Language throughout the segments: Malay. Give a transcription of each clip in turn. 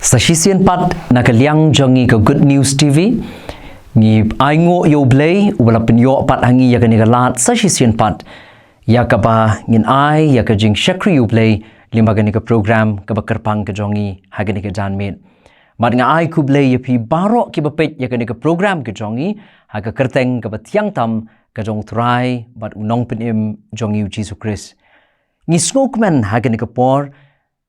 Sa sisian pat nakaliang jangi ke Good News TV ni aingo yo blay wala penyo pat hangi ya kani galat sa sisian pat ya ka ba ngin ai ya ka jing shakri yo blay lima gani ke program ka bakerpang ke jongi hagani ke janmet mat nga ai ku blay ya pi baro ki bapet ya kani ke program ke jongi ha ka kerteng ka batiang tam ka jong try bat unong penim jongi Jesus Christ ni snokman hagani ke por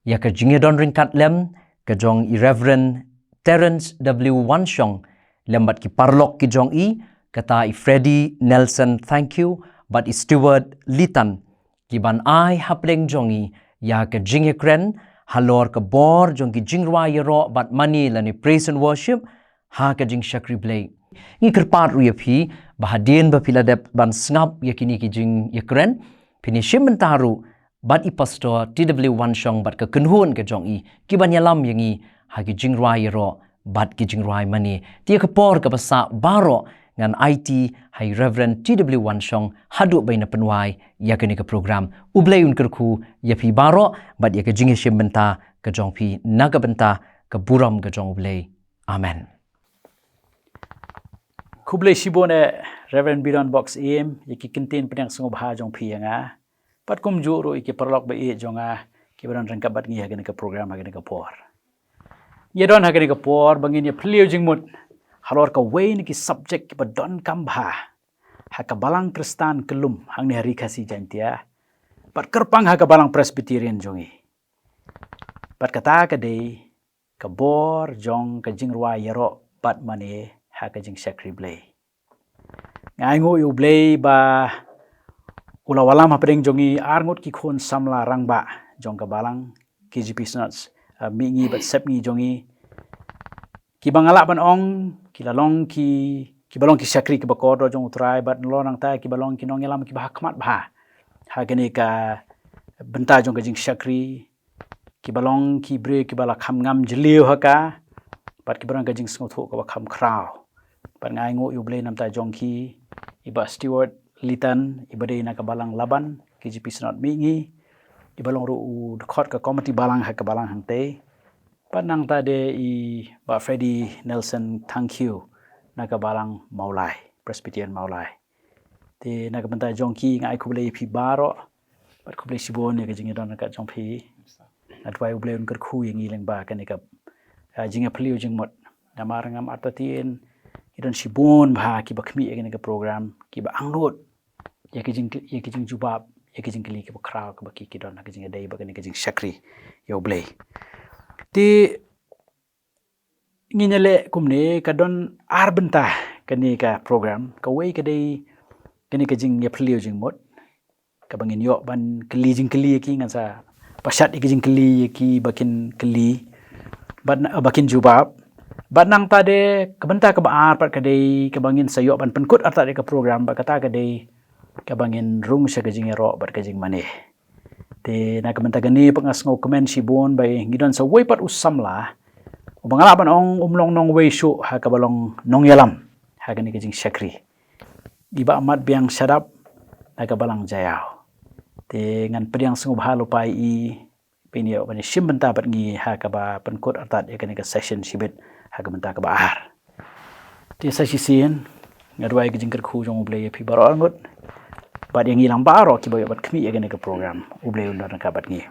ya ka jingedon ringkat lem kajong Reverend Terence W. Wanshong lembat ki parlok ki jong i kata i Freddie Nelson thank you but i Stewart Litan ki ban ai hapleng jong i ya ka jinge kren halor ka bor jong ki jingrwa yero but money lani praise and worship ha ka jing shakri blay ni kerpat ru yapi bahadien ba piladep ban snap yakini ki jing yakren pini shimentaru bat i pastor TW Wanshong bat ka kenhun ke jong i ki banyalam yang i hagi jingrai ro bat ki jingrai mani dia ke por ka basa baro ngan IT hai Reverend TW Wanshong hadu baina penwai ya ke ni ke program ublay un kerku ya pi baro bat ya ke jingi shim benta ke jong pi naga benta ke buram ke jong ublay amen kublay shibone Reverend Biron Box em yaki kintin pedang sungub ha jong pi nga pat kum juru iki perlok ba e jonga ki baran rangka bat ngi hagani ka program hagani ka por ye don hagani ka por bangin ye pliu jingmut halor ka wein ki subject ki badon kambha ha ka balang kristan kelum hang ni hari kasi jantia pat kerpang ha ka balang presbyterian jongi pat kata ka dei ka bor jong ka jingrwa yero pat mane ha ka jing shakri blay ngai ngo yu blay ba ula walam hapedeng jongi arngut ki khon samla rangba jong ka balang KGP snots mingi bat sepngi jongi ki bangala ban ong ki lalong ki balong ki shakri ki bakodo jong utrai bat lo nang ta ki balong ki nong yalam ki bahakmat bah ha gani ka benta jong ka jing shakri ki balong ki bre ki bala kham ngam jliu haka bat ki barang ka jing sngoth ko ba kham kraw bat ngai ngo yu ble nam ta jong ki iba Stewart Litan ibadai na kabalang laban KGP senot mingi ibalong ru dekhot ka komiti balang ha kabalang hangte panang tade i ba Freddie Nelson thank you na kabalang maulai Presbyterian maulai te na kabanta jongki ngai kublei pi baro bat kublei sibon ne ka jingi don ka jongpi atwai ublei un kerkhu yang ileng ba kan ka jinga pliu jingmot namarangam atatin idon sibon ba ki bakmi egen ka program ki ba angnut ya ke jing jubab ya ke jing kli ke bakraw ke baki kidon ke jing dai bagani ke jing shakri yo blay ti nginele kumne kadon arbenta kani ka program ka wei ke dai kani ke jing ya pliu jing mot ka bangin yo ban kli jing kli ki ngansa pasat ke jing kli ki bakin kli ban bakin jubab ban nang tade kebenta ke baar pat ke dai ke bangin sayo ban penkut arta de ka program ba kata ke dai kabangin rung sa kajing ero bat kajing maneh te na kamenta gani pangas ngo comment sibon bay ngidon sa way pat usam la ubangala ban ong umlong nong way shu ha kabalong nong yalam ha gani kajing shakri iba amat biang sadap na kabalang jayaw te ngan pediang sungub halo pai i pinio bani shimbenta bat ngi ha kaba penkut artat ya gani ka session sibet ha kamenta ka baar te sa sisien ngadwai kajing kerkhu jong ublay pi baro angut bat yang hilang baro ki boy bat kmi ya ka program ublay undar ka bat ngi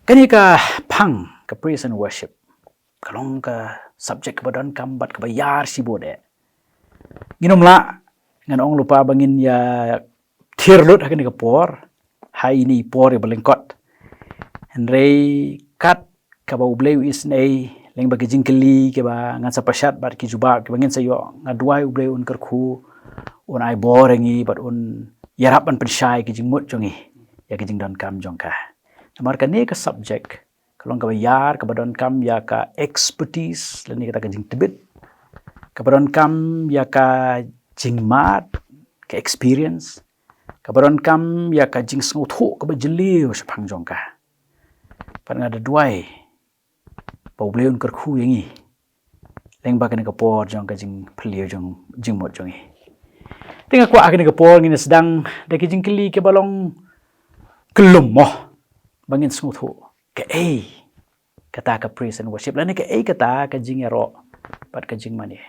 kani ka phang ka praise and worship kalong ka subject badon kam bat ka bayar si bode nginom la ngan ong lupa bangin ya thirlut hakani ka por hai ni por ya balengkot henrei kat ka ba ublay is nei leng bagi jingkeli ke ba ngan sa pasat bat ki jubab ke bangin sayo ngadwai ublay un kerkhu un ai borengi bat un yarapan pensyai ki jingmut jongi ya ki jing don kam jongka namar ka ne ka subject kalong ka bayar ka badon kam ya ka expertise lani kata ka jing tebit ka badon kam ya ka jing mat ka experience ka badon kam ya ka jing snotho ka ba jeliu sapang jongka pan ngada duai ba ubleun kerkhu yangi leng ba ka ne ka por jong ka jing pliu jong jingmut jongi tengah kuat akan kepol ngini sedang daki jingkeli ke balong kelum moh bangin sungguh ke kata ka praise and worship lani ka kata ka jing ro pat ka jing mani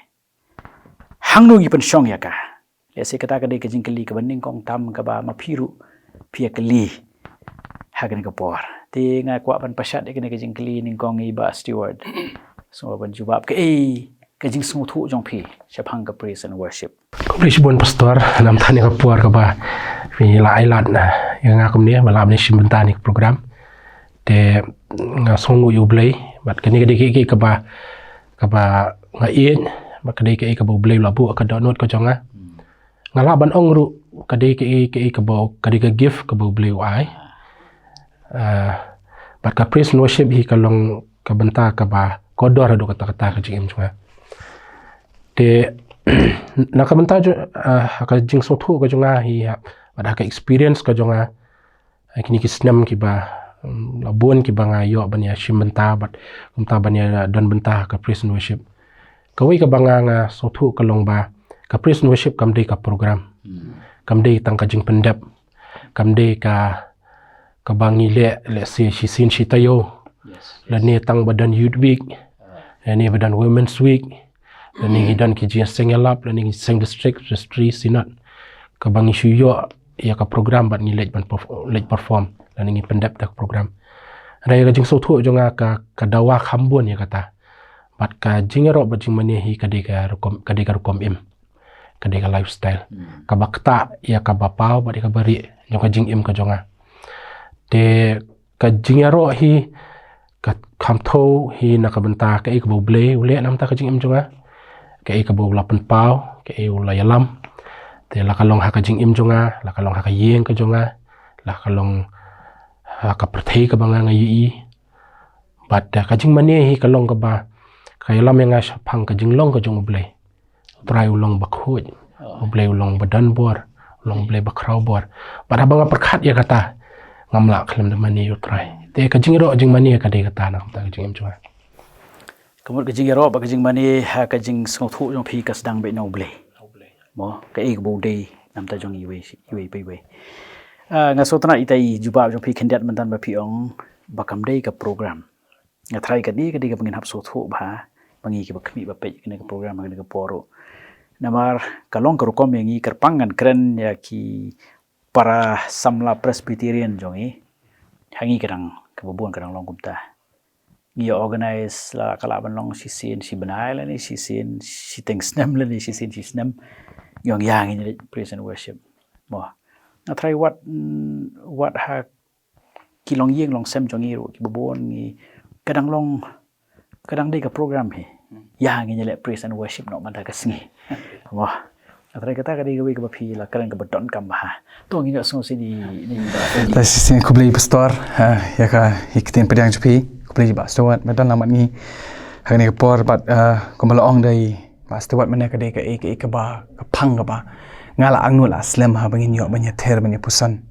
hang nu gi pen song ya ka le se kata ka de ka jing kali ka baning kong tam ka ba ma phiru phia kali ha kan ka por ti nga kwa ban pasat de ka jing kali ning kong i ba steward so ban jubab ka ka jing smu thu jong phi chapang ka praise and worship Kompleks bon pastor nam tani ka puar ka ba vi lai lat na yang ngak ni malam ni simbentan ni program te nga songu yu blay bat kani ke ka ba nga ien ba kadi ke ka ba blay labu ka download ka jonga ngala ban ong ru kadi ke ka ba kadi ka gift ka ba blay ai bat ka praise and worship hi ka long ka benta ka ba kodor do kata-kata ka jing jonga te nakabenta jo ka jing so thu ka jonga hi ada ka experience ka jonga kini kisnam ki ba labon ki banga yo banya shimbenta bat kumta banya don benta ka praise and worship kawai ka banga nga so thu ka long ba ka praise and worship kam dei ka program kam dei tang ka jing pendap kam dei ka bangi le se shi sin shi tayo la ne tang badan youth week ne badan women's week Lani hidan ki jia sengelap, lani seng district, registry, sinat. Kabangi syuyo, ya ka program bat ni lej perform. Lani ngi pendap tak program. Raya ka jing sotu jonga ka dawa khambun ya kata. Bat ka jing ero bat jing mani hi kadika rukom im. Kadika lifestyle. Ka bakta ya ka bapau bat ka bari jonga jing im ka jonga. Te ka jing ero hi ka khamtho hi nakabenta ka ikbo ble ule nam ta ka jing im jonga. Kaya ka bawa lapan pau, kaya ula yalam, te la kalong haka jing im jonga, la kalong haka yeng ka jonga, la kalong haka perthei ka banga nga yui, bat ka jing mani hi kalong ka ba, kaya yalam yang nga pang ka jing long ka jong ublay, try ulong bakhut, ublay ulong badan bor, ulong ublay bakraw bor, bat habang nga perkat ya kata, ngamla kalam na mani yu try, te ka jing ro jing mani ka de kata na ka jing im jonga. Kemudian kajing ero ba kajing mani ha kajing sengothu jong phi ka sedang be no ble mo ka bo day nam ta jong iwe pe we nga sotna itai juba jong phi khendat mantan ba phi ong ba kam day ka program nga thrai ka ni ka di ka bangin hap sothu ba bangi ki ba khmi ba pe ka program ka poro namar kalong ka rukom yangi kerpangan keren ya ki para samla presbyterian jong i hangi kadang ka bubuan kadang long kumta Ia organize la kalaban long si benai la ni si tengsnem la ni si snem yang ini praise and worship mo na try what ha kilong yeng long sem jong iru ki bobon ni kadang dei ka program he yang ini le praise and worship no man ta ka singi mo na try kata ka dei ka we ka phi la kan ka badon kam ha to ngi so si ni ta si kublai pastor ya ka hikten pedang jupi Kublai ba steward medan lamat ni hari ni por bat kumbala ong dai ba steward mana ka dei ka ba ka phang ka ba ngala angnu la slam ha bangin yo banya ther banya pusan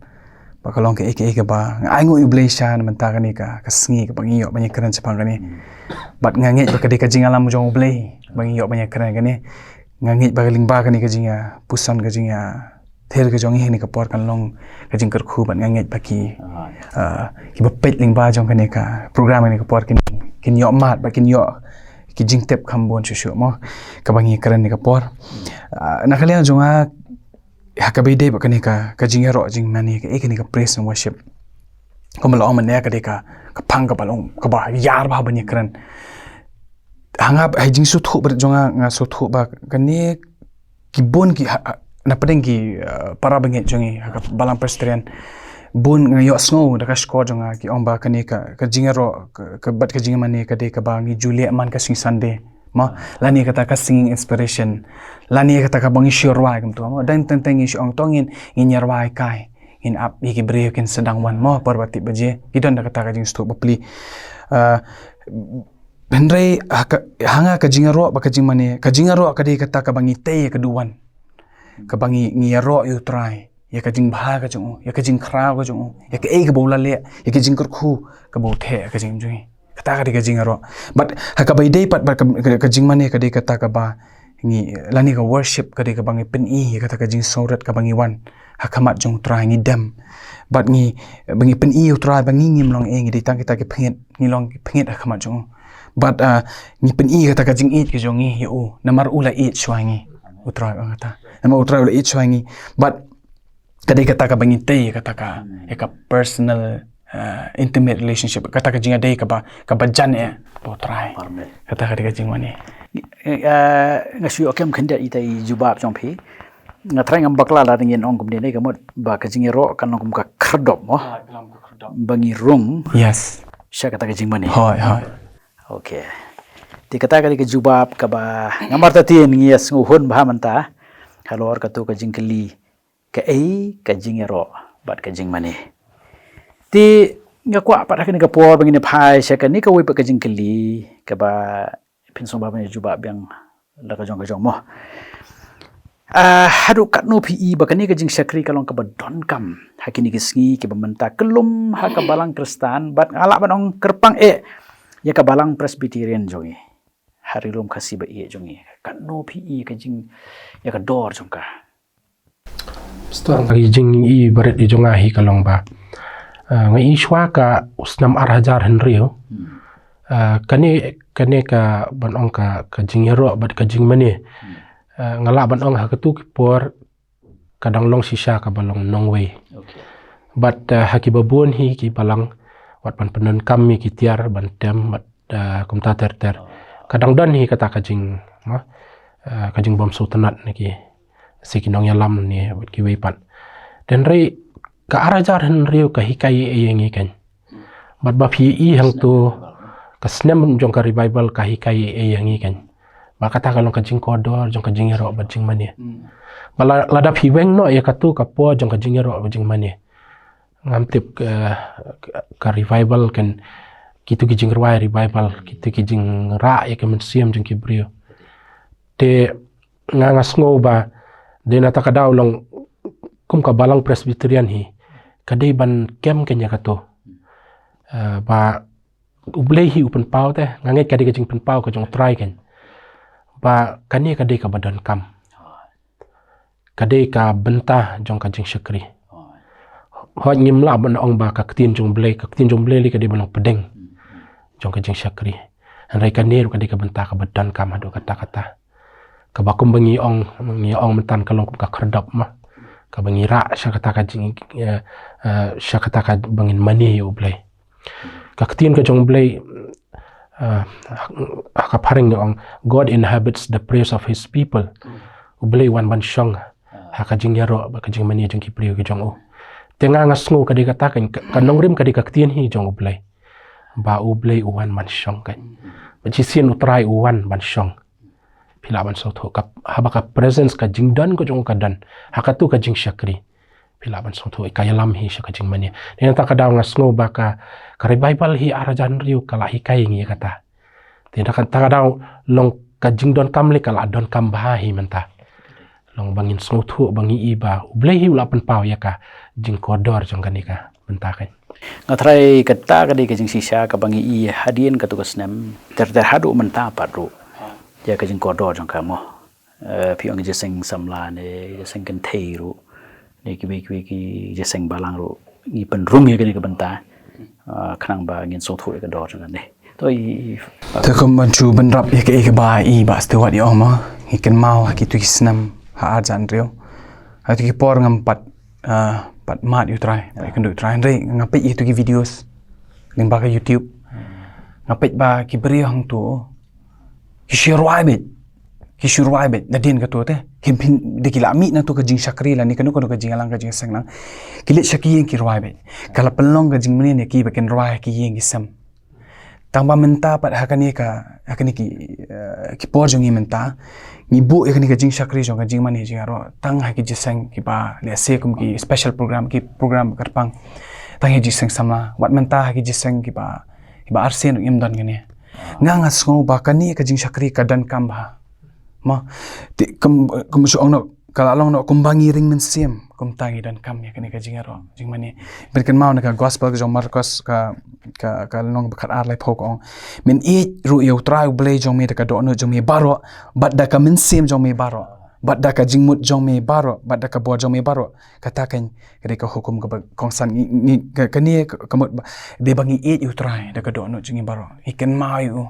ba kalong ka ba aingu ublai shan menta ka ni ka sngi ka bangin yo banya keren chapang ka ni bat nganget ba ka dei ka jingalam jong ublai bangin yo banya keren ka ni nganget ba ling ba ka ni ka jinga pusan ka jinga ther ka jong hi ni ka por kan long ka jing kar khu ban nganget ba ki ba pet ling ba jong ka ni ka program ni ka por kin yo mat ba kin yo ki jing tep kham bon chu mo ka bangi karen ni ka por na khalia jong ha ka be de ba ka ni ka jing ro jing mani ka ek ni ka praise and worship ko mal ong man ne ka de ka phang ka balong ka ba yar ba ban ni karen hanga ai jing su thu ba jong nga su thu ba ka ni ki bon ki na padeng ki para banget jongi balang presterian bun ngayo sngo da ka skor jonga ki omba kani ka jingero ka bat ka jingamani ka de ka bangi julia man ka sing sunday ma lani kata ka singing inspiration lani kata ka bangi shirwa kam to mo dan tenteng is ong tongin inyarwai kai in up iki breu kin sedang wan mo parbati baje kidon da kata ka jing stu bapli benrei hanga ka jingero ba ka jingmani ka jingero ka de kata ka bangi te ka duwan kabangi ngiyaro yu try ya ka jing bha ka jung ya ka jing khra ka jung ya ka ka bola le ya ka jing kur khu ka bo the ka jing jui kata ka jing ro but ha ka bai dei pat ka jing mane ka dei kata ka ba ngi lani ka worship ka de ka bangi pen I kata ka jing sorat ka bangi wan hakamat jong try ngi dem but ngi bangi pen I try bangi ngim long ngi di tang kita ke phenget ngi long phenget hakamat jong but ngi pen I kata ka jing it ke jong ngi u namar ula it shwangi utrai kata namar utrai ula it shwangi but kadai kata ka bangi te kata ka ka personal intimate relationship kata ka jing adai ka ba jan utrai kata ka jing mani ngasi okem khanda itai jubab jong phi nga trai ngam bakla la ngin ong kum ne ka mot ba ka jing ro kan ong kum ka khrdop mo bangi rung yes sha kata ka jing mani hoi okay ti kata ka jubab ka ba ngamar ta tin ngias ngu hun ba manta halor ka tu ka jing kali ka ka jing ro bat ka jing mani ti nga kwa pa ka ni ka por bangi ne phai sha ka ni ka wi pa ka jing kali ka ba pinsong ba ni jubab yang la ka jong mo hadu kat no pi ba kani ka jing sakri kalong ka ba don kam hakini ki sngi ki ba menta kelum ha ka balang kristan bat ala banong kerpang ya ka balang presbyterian jongi hari lum khasi ba jongi kat no pi ka jing ya ka dor jong ka Pastor ngai jing I baret I jonga hi kalong ba ngai shwa ka usnam arhajar henrio kane ka banong ka jing ro bat ka jing mani ngala banong ha ketu por kadang long sisa ka balong nongwei but haki babun hi ki balang wat pan penon kami ki tiar ban tem bat kumta ter kadang don hi kata ka jing bom sultanat niki sikinong yalam ni wat ki weipan dan rei ka arajar henrio ka hikai yengi kan bat ba phi I hang tu ka snem jong ka revival ka hikai yengi kan ba kata kalong ka jing kodor jong ka jing ro ba jing mani bala lada phi weng no ya katu ka po jong ka jing ro ba jing mani ngam tip ka revival kan kitu ki jing rwai revival kitu ki jing ra ya ka men siam jong ki brio te ngas ngo ba de na ta ka daw long kum ka balang presbyterian hi kadai ban kem kenya katu ba ublei hi upen pau te ngangai kadai ka jing pen pau ka jong try kan ba kani kadai ka badan kam kadai ka bentah jong ka jing syakri hot ngim la ban ong ba ka ktin jong blei li kadai banong pedeng jong ka jing syakri anrai kani ru kadai ka bentah ka badan kam adu kata ka bakum bangi ong mentan kalong ka kherdap ma ka bangi ra syakata ka jing syakata ka bangin mani yu blei ka ktin ka jong blei hakaparing ong God inhabits the praise of his people ublei wan ban shong hakajing yaro bakajing mani jong ki priyo ki jong o tenga ngasngo kadi katakan kanongrim kadi kaktien hi jong ublei ba ublei uwan man shong kan bachisin utrai uwan ban shong pila ban so tho kap habaka presence ka jingdan ko jong kadan hakatu ka jing syakri pila ban so tho kayalam hi syakajing mani nen ta kadaw ngasngo baka ka revival hi arajan riu kala hi kai ngi kata tidak kan ta daw long ka jingdon kamli kala don kam bahi menta long bangin snuthu bangi iba ublei hi ulapan pau ya ka jing kodor jong kanika menta kan ngatrai kata ka jing sisa ka bangi I hadien ka tugas nem ter hadu menta padru ya ka jing kodor jong ka mo pi ong jeseng samla ne jeseng kan theiru ne ki jeseng balang ru I pen rung ya ka benta khnang ba ngin so thu ka dor jong ne toi te kom banchu benrap ya ke ba I ba stewat ya ma ikan mau ki tu snam ha arjan rio ati ki por ngam pat mat you try I can do try re ngapai itu ki videos ning ba ka YouTube ngapai ba ki beri hang tu ki shirwai bet dadin ka tu te kimpin de ki lami na tu ka jing sakri la ni kanu ka jing alang ka jing sang nang kilit syaki ki rwai bet kala pelong ka jing meni ne ki ba ken rwai ki yeng ki sam tangba menta pat hakani ki por jong I menta ni bu ekani ka jing sakri jong ka jing mani jing aro tang ha ki jisang ki ba le se kum ki special program karpang tang hi jisang samla wat menta ha ki jisang ki ba arsen im don ngene nga sngo ba kani ka jing sakri ka dan kam ba ma kum so ong kalau long no kumbangi ring men sim kum tangi dan kam ya kani ka jingaro jing mani berkan mau na ka gospel ka Marcos ka long bekat ar lai phok ong men e ru yo trai ble jong me ka do no jong me baro bat da ka men sim jong me baro bat da ka jingmut jong me baro bat da ka bo jong me baro katakan kare ka hukum ka kongsan ni kani kamut be bangi e yo trai da ka do no jing baro ikan mau yu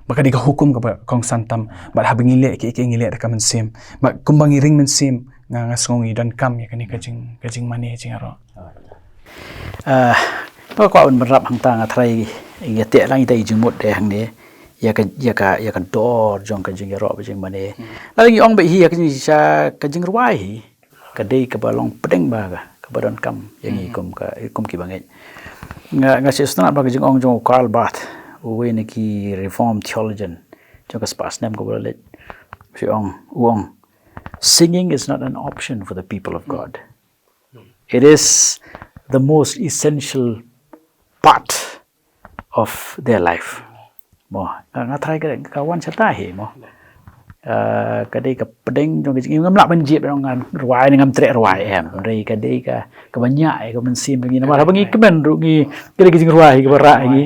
maka di ka hukum ka kongsan tam bat ha bangile ke ngile da ka men sim ba kumbangi ring men sim nga ngasngongi dan kam ya kani ka jing mani jingaroก็ก็มันรับหางตางอะไรอย่าเตะล่างแต่จริงหมดแดงเนี่ยอย่ากันดอจงกันจริงรอไปจริงมันเนี่ยแล้วอย่างองไปเฮียกันจะกันจริงรวยกันได้กับบอลองเปด้งบากกับบอลกำอย่างนี้กุมกี่บางเงี้ยงาเสียสนาบกันจริงองจงคาร์ลบาร์ตเวนิกี reform theologian จงกับสปาสเนมกับบอลเล็ดพี่องsinging is not an option for the people of God it is the most essential part of their life. Mo, ngatrai kawan serta he mo. Kadai ka pedeng jong ngam lak benjit dong ngan ruai ngam trek ruai em. Rei kadai ka banyak ka mensim ngi nama habangi kemen ru ngi kadai ka jing ruai ka barak ngi.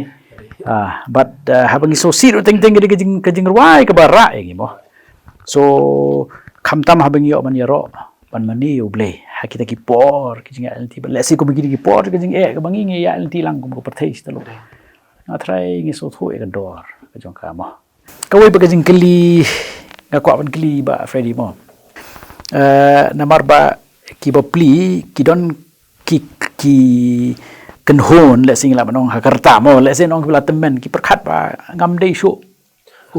But habangi so sit teng kadai ka jing ruai ka barak ngi mo. So khamtam habangi yo man yaro pan mani yo ble kita ki por ki jing alti ba lesi ko begini ki por ki jing ka bangi ngi ya alti lang ko perthai stalo na try ngi so tho ka dor ka jong ka mo ka wei ba ka jing kli ka kwa ban kli ba Freddy mo namar ba ki ba pli ki don ki kan hon lesi ngla banong hakarta mo lesi nong bila temen ki perkhat ba ngam dei shu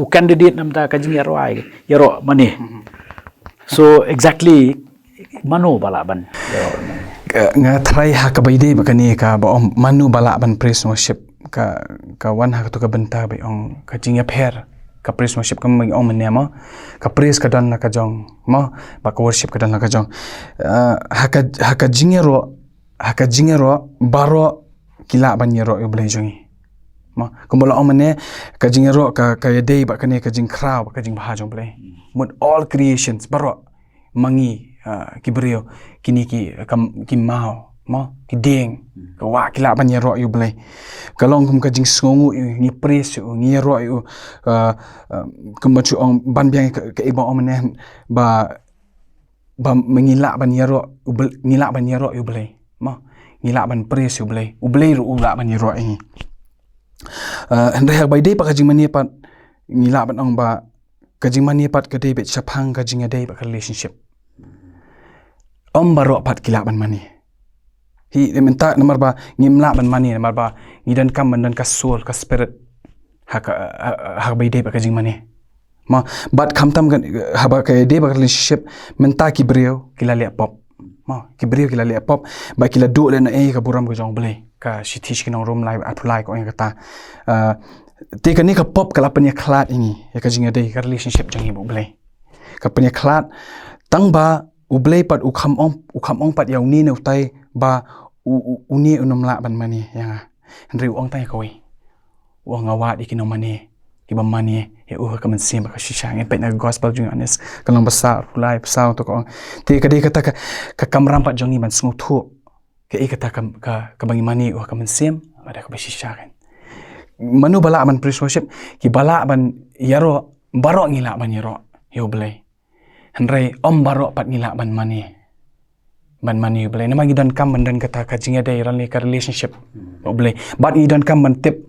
u candidate nam ta ka jing yaro mani so exactly manu balaban nga try ha ka baide bakani ka ba manu balaban praise worship ka wan ha to ka benta ba ong ka jingya pher ka praise worship ka mag ong manema ka praise ka dan ka jong mo ba ka worship ka dan ka jong ha ka jingya ro baro kila ban yero yo blai jongi mo kumbola ong mane ka jingya ro ka dei ba kani ka jing crowd ka jing ba jong blai mut all creations baro mangi kibrio kini ki mau mo ki ding ka wa kila ban ro yu blai ka long kum ka jing sngongu ni praise ni ro yu kum chu ong ban biang ka iba om ne ba mengila ban ro ngila ban ro yu blai mo ngila ban praise yu blai ru ula ban ro ini hendai bai dei pa ka jing mani pat ngila ban ong ba ka jing mani pat ka dei be chapang ka jing dei ba relationship baro pat kila ban mani hi minta nomor ba ngimla ban mani nomor ba ngidan kam dan ka soul ka spirit ha bai de ba ka jing mani ma bat khamtam kan ha ba ka de ba relationship minta ki brio kila le pop ma ki brio kila le pop ba kila do le na ka buram ka jong blai ka shitish kinong room live apply ko yang kata te ka ni ka pop kala panya klat ini ya ka jing de ka relationship jang ibu blai ka panya klat tang ba ublay pat ukham ong pat yaw ni ne utai ba uni unamla ban mani yang henry ong tai koi wa ngawa di kinong mani ki ba mani e ka man sim ka shisha nge pet na gospel jung anes kalong basa ulai basa to ko te ka de kata ka kamram pat jongi man sngu thu ke kata ka bangi mani ka man sim ada ka shisha kan manu bala man praise worship ki bala ban yaro baro ngila ban yaro yo blai Henry baro pat ngila ban mani blai nama gidan kam dan kata ka jinga dai ranli ka relationship blai bat gidan kam ban tip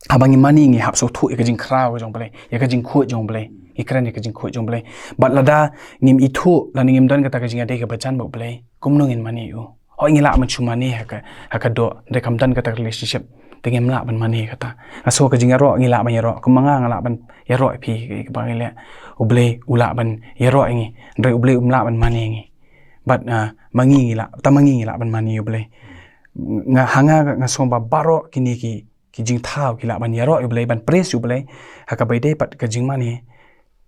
abangi mani ngi hap so thu ka jing kra jong blai ya ka jing khu jong blai ikran ka jing khu jong blai bat lada ngim ithu la ngim dan kata ka jinga dai ka bacan bo blai kumno ngin mani u ho ngila man chu mani ha ka do de kam dan kata relationship tengem la ban mani kata aso ka jinga ro ngila ban yaro kumanga ngala ban yaro pi ka bangile ublay ula ban yero ngi ndai ublay umla ban mani ngi bat mangi ngila ban mani ublay nga hanga nga somba baro kini ki jing thau kila ban yero ublay ban praise ublay haka bai dei pat ka jing mani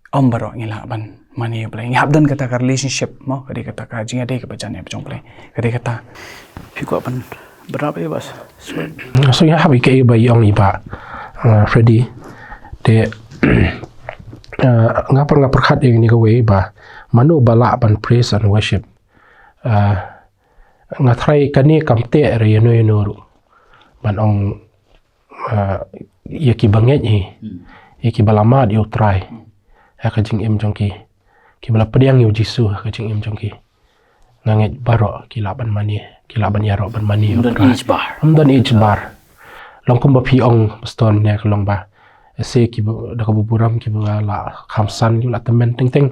baro ngila ban mani ublay ngap dan kata ka relationship mo kadi kata ka jing ade ka bajan ya bjong ublay kadi kata piko pan berapa ya bas so ya habi ke ba yong iba Freddy de ngapar khat yang ni ka we ba manu bala ban praise and worship ngathrai kani kamte re no ru ban ong yaki banget hi yaki balamat yo try ka jing em jongki ki bala pediang yo jisu ka jing em jongki nganget baro kila ban mani yaro ban mani yo amdan each bar longkum ba pi ong paston ne ka long ba se ki da ka buburam ki ba la khamsan ki la temen ting ting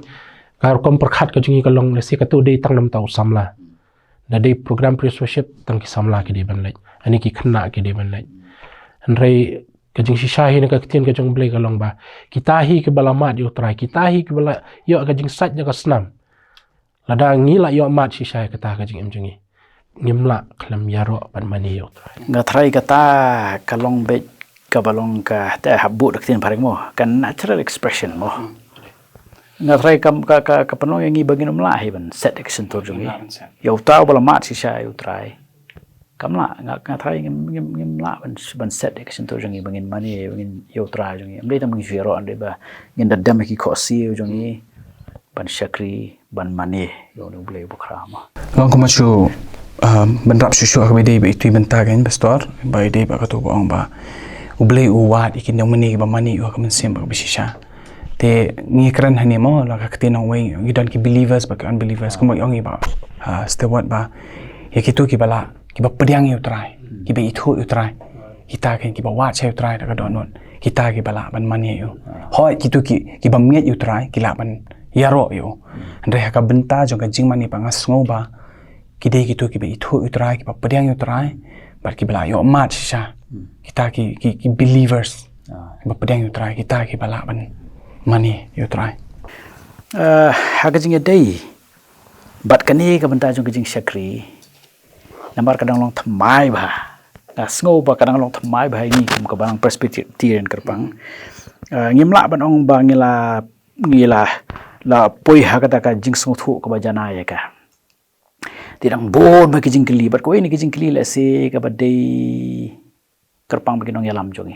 ka kom perkhat ka jingi ka long le se ka tu dei tang nam tau samla da dei program worship tang ki samla ki de ban lai ani ki khna ki de ban lai anrei ka jing shisha hi ne ka tin ka jong ble ka long ba kita hi ki balamat yo try kita hi ki bala yo ka jing sat ja ka snam lada ngila yo mat shisha ka ta ka jing em jingi ngimla khlam yaro ban mani yo try Ngatrai kata kalong be kabalong ka ta habu dak tin pareng mo kan natural expression mo. Ngatrai ka panong yang ibagin umlahi ban set action to jungi. Yo tau bala mat shisha yo try. Kamla ngatrai ngimla ban set action to jungi bangin mani bangin yo try jungi. Amdei tam ngi yaro ande ba ngin dadam ki khosi yo jungi ban shakri ban mani yo no blei bukra mo. Long ko machu benrap susu aku beda itu bentar kan pastor by day ba katu bang ba ublei uwat ikin yang mani ba mani u akan sem ba bisisha te ni kran hani mo la ka tin way you don't ki believers ba unbelievers kuma yong ba steward ba ya kitu ki bala ki ba pediang yu try ki ba itu yu try kita kan ki ba wat saya try da ka don non kita ki bala ban mani yu hoi kitu ki ba miet yu try ki la ban yaro yu andre ka benta jong ka jing mani pa ngas ngo ba kidai gitu kiba itu utrai kiba pediang utrai bar kiba yo mat sha kita ki believers kiba pediang utrai kita kiba la ban mani utrai haga jing dei bat kani ka benta jong jing shakri nambar kadang long thamai ba na sngo ba kadang long thamai ba ni kum ka bang perspective tiren kerpang ngimla ban ong ba ngila la poi haga ta ka jing song thu ka ba jana ya ka tidang bon bagi jingkeli bat ko ini jingkeli la se ka badai kerpang bagi nong yalam jongi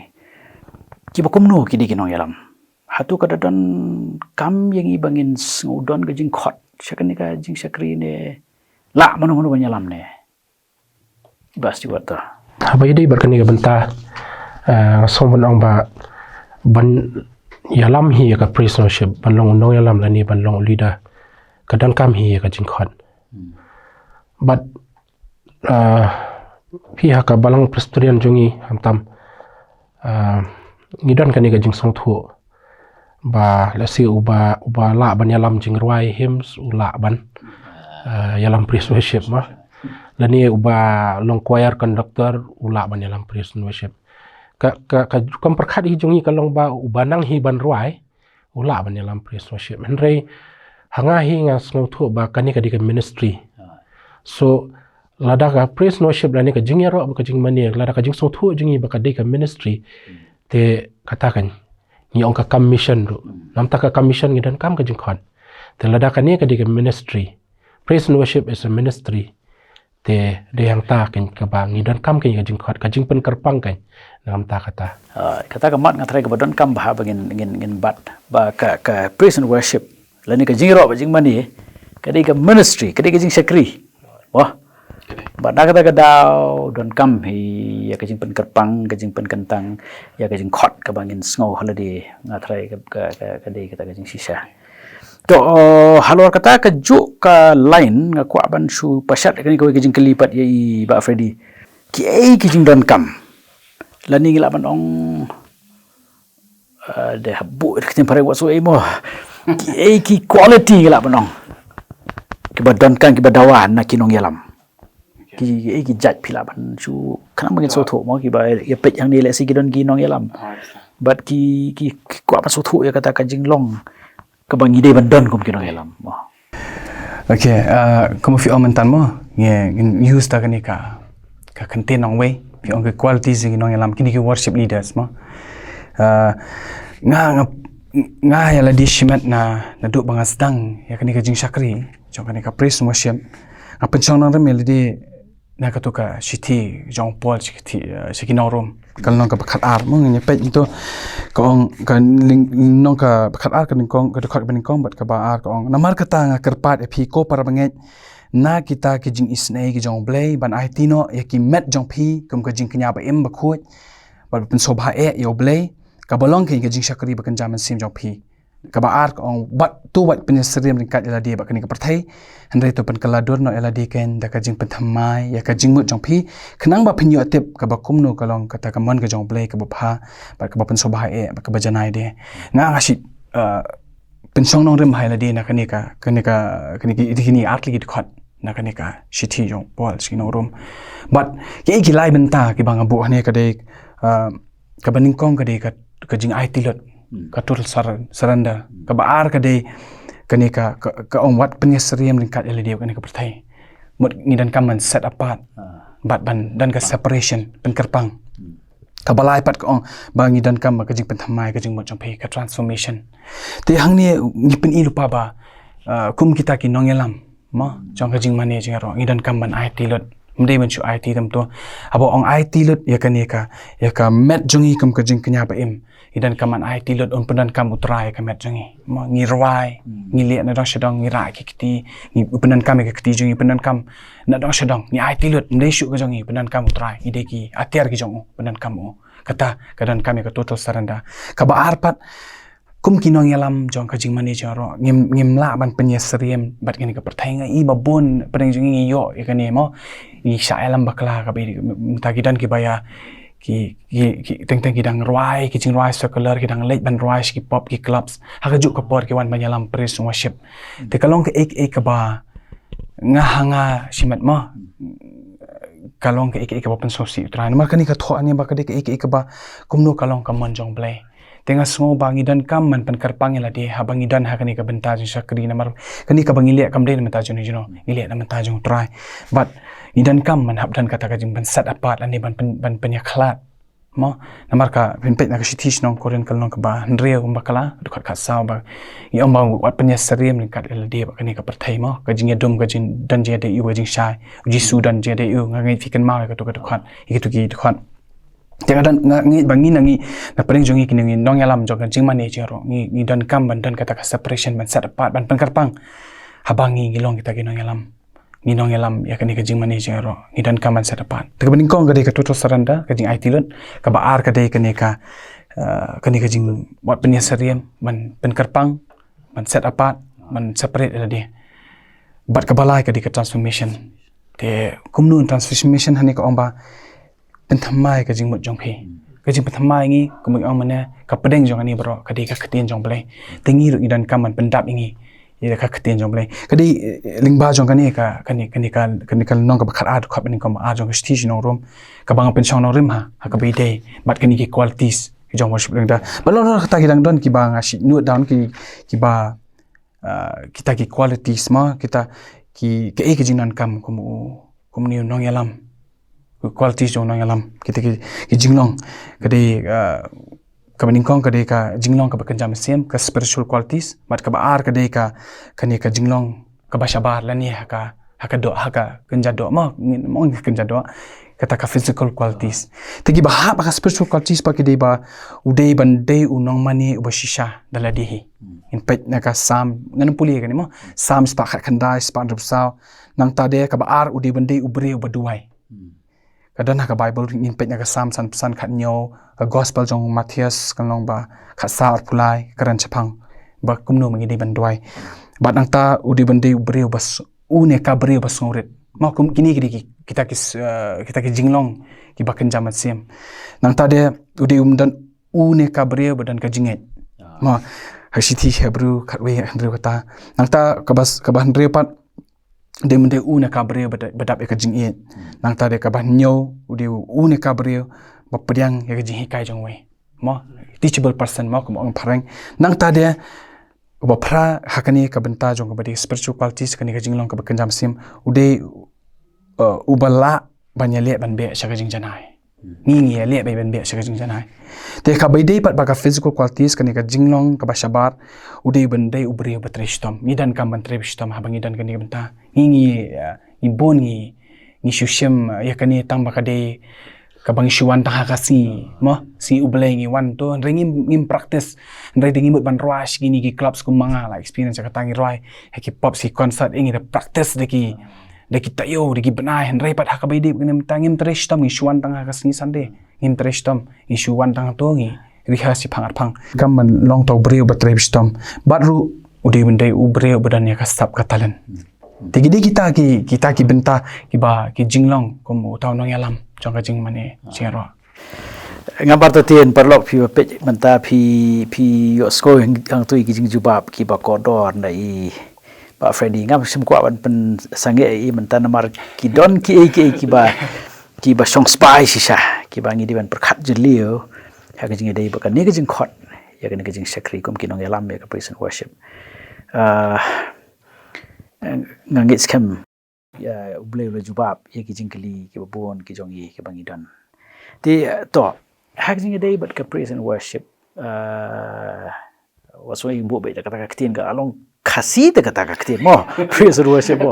ki bakumno ki di nong yalam hatu kada don kam yang ibangin ngudon ka jing khot syakani ka jing syakri ne la mano ban yalam ne bas di wata abai dei barkani ka benta sombon ong ba ban yalam hi ka praise worship ban long nong yalam la ni ban long leader kadang kam hi ka jing khot but pihak balang presbyterian jungi hamtam ngidon kani ka jing song thu ba lasi uba la ban yalam jing rwai hymns ula ban yalam praise worship ma lani uba long choir conductor ula ban yalam praise worship ka kam perkhat hi jungi ka long ba uba nang hi ban rwai ula ban yalam praise worship henrei hanga hi nga song thu ba kani ka di ministry so lada ka praise worship lani ka jing yaro ka jing mani lada ka jing song thu jingi ba ka dei ka ministry te katakan ni ong ka commission ru nam ta ka commission ngidan kam ka jing khon te lada ka ni ka dei ka ministry praise and worship is a ministry te de yang ta kan ka ba ngidan kam ka jing khot ka jing pen kerpang kan nam ta kata ka mat ngatrai ka badon kam ba ngin bat ba ka praise and worship lani ka jing ro ba jing mani ka dei ka ministry ka dei ka jing sakri wah, but nak kata kadau don kam hi ya kajing pen kerpang kajing pen kentang ya kajing khot ka bangin snow holiday ngatrai ka dei kata kajing sisa to halor kata ka juk ka line nga kwa ban su pasat kani ko kajing kelipat ya i ba Freddy ki ai kajing don kam lani ngila ban ong de habu kajing pare waso ai mo ki ai ki quality ngila ban ong kiba donkan kiba dawan na kinong yalam ki jat pila ban su kana mangin so tho mo kiba ya pet yang ni le si gidon ginong yalam but ki kwa pa so tho ya kata ka jinglong ka bang ide ban don kum kinong yalam mo okay como fi aumentan mo nge use ta kani ka contain nong way fi ong ke qualities nong yalam kini ki worship leaders mo nga ya la di shimat na duk bangas dang ya kani ka jing syakri jong kani ka praise worship apa chong nang remel di na ka tu ka sithi jong pol sithi norum kal nong ka bakhat ar mo ngi pe itu kong ka nong ka bakhat ar ka kong ka khat ben kong bat ka ba ar kong namar ka ta nga kerpat e phi ko par banget na kita ki jing isnei ki jong blei ban ai tino ya ki met jong phi kum ka jing knya ba em ba khut ba pen sobha e yo blei ka bolong ki jing shakri ba kan jaman sim jong phi ka ba ar kong bat tu wat pen seriam ringkat ela dia ba kan ka perthai handai to pen kala dor no ela di ken da ka jing pen thamai ya ka jing mut jong phi khnang ba phinyo atep ka ba kumno ka long ka ta ka man ka jong blei ka ba pha ba ka ba pen sobha e ba ka ba janai de nga ngashi pen song nong rem hai la di na kani ki art li ki khat na kani ka sithi jong pol sino rum but ki lai ben ta ki bang abu ne ka de ka baning kong ka de ka jing ai tilot ka tur saranda ka baar ka de kani ka ong wat penyesriam ringkat ele dia kani ka perthai mut ni dan kaman set apart bat ban dan ka separation pen kerpang ka balai pat ka ong bangi dan kam ka jing pen thamai ka jing mot jong phe ka transformation te hang ni ni pen i lupa ba kum kita ki nongelam ma jong ka jing mane jing ro ni dan kam ban ai tilot mdei men chu ai ti tam to abo ong ai tilot ya ka met jongi kam ka jing knya ba im idan kaman ai tilot on pedan kam utrai ka met jongi ma ngi rawai ngi le na dong shadong ngi ra ki kiti ngi pedan kam ka kiti jongi pedan kam na dong shadong ngi ai tilot mdei shu ka jongi pedan kam utrai ide ki atiar ki jong pedan kam kata kadan kam ka total saranda ka ba arpat kum kinong yalam jong ka jing mani jaro ngim la ban penyesriem bat ngini ka perthai nga i babon pedang jongi ngi yo ya kani mo ngi sha alam bakla ka be tagidan ki baya ki teng kidang ruai ki jing ruai circular kidang late ban ruai ki pop ki clubs ha ka juk ka por ki wan banyalam praise worship te kalong ka ek ba nga hanga simat mo kalong ka ek ba pen sosi trai mar kani ka tho ani ba ka de ek ba kumno kalong ka mon jong blai tenga sngo bangi dan kam man pen karpang la de ha bangi dan ha kani ka benta jing sakri na mar kani ka bangi le kam de na mata jong ile na mata jong try but ni dan kam man hab dan kata ka jing ban set apart ani ban penyaklat mo namar ka penpet na ka sitish nong koren kal nong ka ba nre um bakala du khat saw ba i om ba wat penyasriem ni kat el de ba kani ka perthai mo ka jing dum ka jing dan je de u jing shai jisu dan je de u ngai fi kan ma ka to khat i tu ki khat jangan ngi bangi nangi na pering jongi kini nong yalam jong jing mane jero ngi dan kam ban dan kata ka separation ban set apart ban pengkarpang habangi ngilong kita ki nong yalam ya kani ka jing mane jero ngi dan kam ban set apart te bening kong ka de ka total saranda ka jing ai tilon ka baar ka de kani ka jing wat penyesariam ban pengkarpang ban set apart ban separate ala de bat ka balai ka de ka transformation te kumnu transformation hani ka omba pen thamai ka jing mot jong phe ka jing pen thamai ngi kumik ong mana ka pedeng jong ani bro ka de ka khtien jong blai tengi ru idan kaman pendap ingi ida ka khtien jong blai ka di lingba jong kani ka nong ka bakhat ad khap ni kom a jong sti jong rom ka bang pen chong no rim ha ka be day bat kani ki qualities ki jong worship lengda balon ta ki dang don ki ba ngashi nu down ki ba kita ki qualities ma kita ki jing nan kam kum ni nong yalam qualities jong nong yalam kita ki jinglong kade ka beningkong kade ka jinglong ka bakan jam sem ka spiritual qualities mat ka baar kade ka kani ka jinglong ka bashabar lani ka do kenja do ma kenja do kata ka physical qualities tegi ba ka spiritual qualities pa kade ba udai bandai unong mani ubashisha daladihi in pet na ka sam ngan puli ka ni mo sam spa khat khandai spa rupsaw nang tade ka baar udai bandai ubre ubaduai kadang ka Bible in pet na ka sam san pesan khat nyo ka gospel jong Matthias kalong ba khat sa pulai karan chapang ba kumno mangi de bandwai ba nang ta udi bande ubre bas une ka bre bas ngoret ma kum kini kita ki jinglong ki bakan jamat sim nang ta de udi dan une ka bre badan ka jinget ma hasiti hebru khatwe handre kata nang ta ka bas handre pat de mende una kabre badap ka jing et nang ta de ka ban nyo de una kabre ba pediang ya jing hikai jong we mo teachable person mo ko ong pharang nang ta de ba phra hakani ka benta jong ba de spiritual qualities kani ka jing long ka ba kanjam sim ude ubala banyale ban be sha ka jing janai ngi le be ban be sha ka jing janai te ka bai dei pat ba ka physical qualities kani ka jing long ka ba shabar ude ban dei ubre ba trishtom midan kam ban trishtom habangi dan kani benta ngi bon ngi syem ya kan ni tang bakade kabang syuan tang hakasi mo si ublay ngi wan to ringim ngim practice ndai dingi mut ban rush gini ki clubs ku manga la experience ka tangi roi heki pop si concert ingi da practice deki tayo deki benai ndai pat hakabai dip ngim tangim tresh tam ngi syuan tang hakasi sande ngim tresh tam ngi syuan tang to ngi rihasi phangat phang kam man long to breu batreib stom batru udi bendai ubreu badan ya kasap katalan Tegi kita ki benta ki ba ki jinglong kom utau nong yalam jong ka jing mane chero ngabar to tien parlok phi pe menta phi yo sko hang tu ki jing jubab ki ba kodor na i ba Freddy ngam sim kwa ban pen sange i menta namar ki don ki ba song spy sisa ki ba ngi di ban perkhat jelio ha ka jing dei ba ka ni ka jing khot ya ka ni ka jing sakri kom ki nong yalam ya ka praise and worship ngangit scam ya ublay ula jubab ya ki jingkali ki babon ki jongi ki bangidan ti to hak jing day but ka praise and worship wasoi bu be kata katin ka along khasi ta kata katin mo praise and worship mo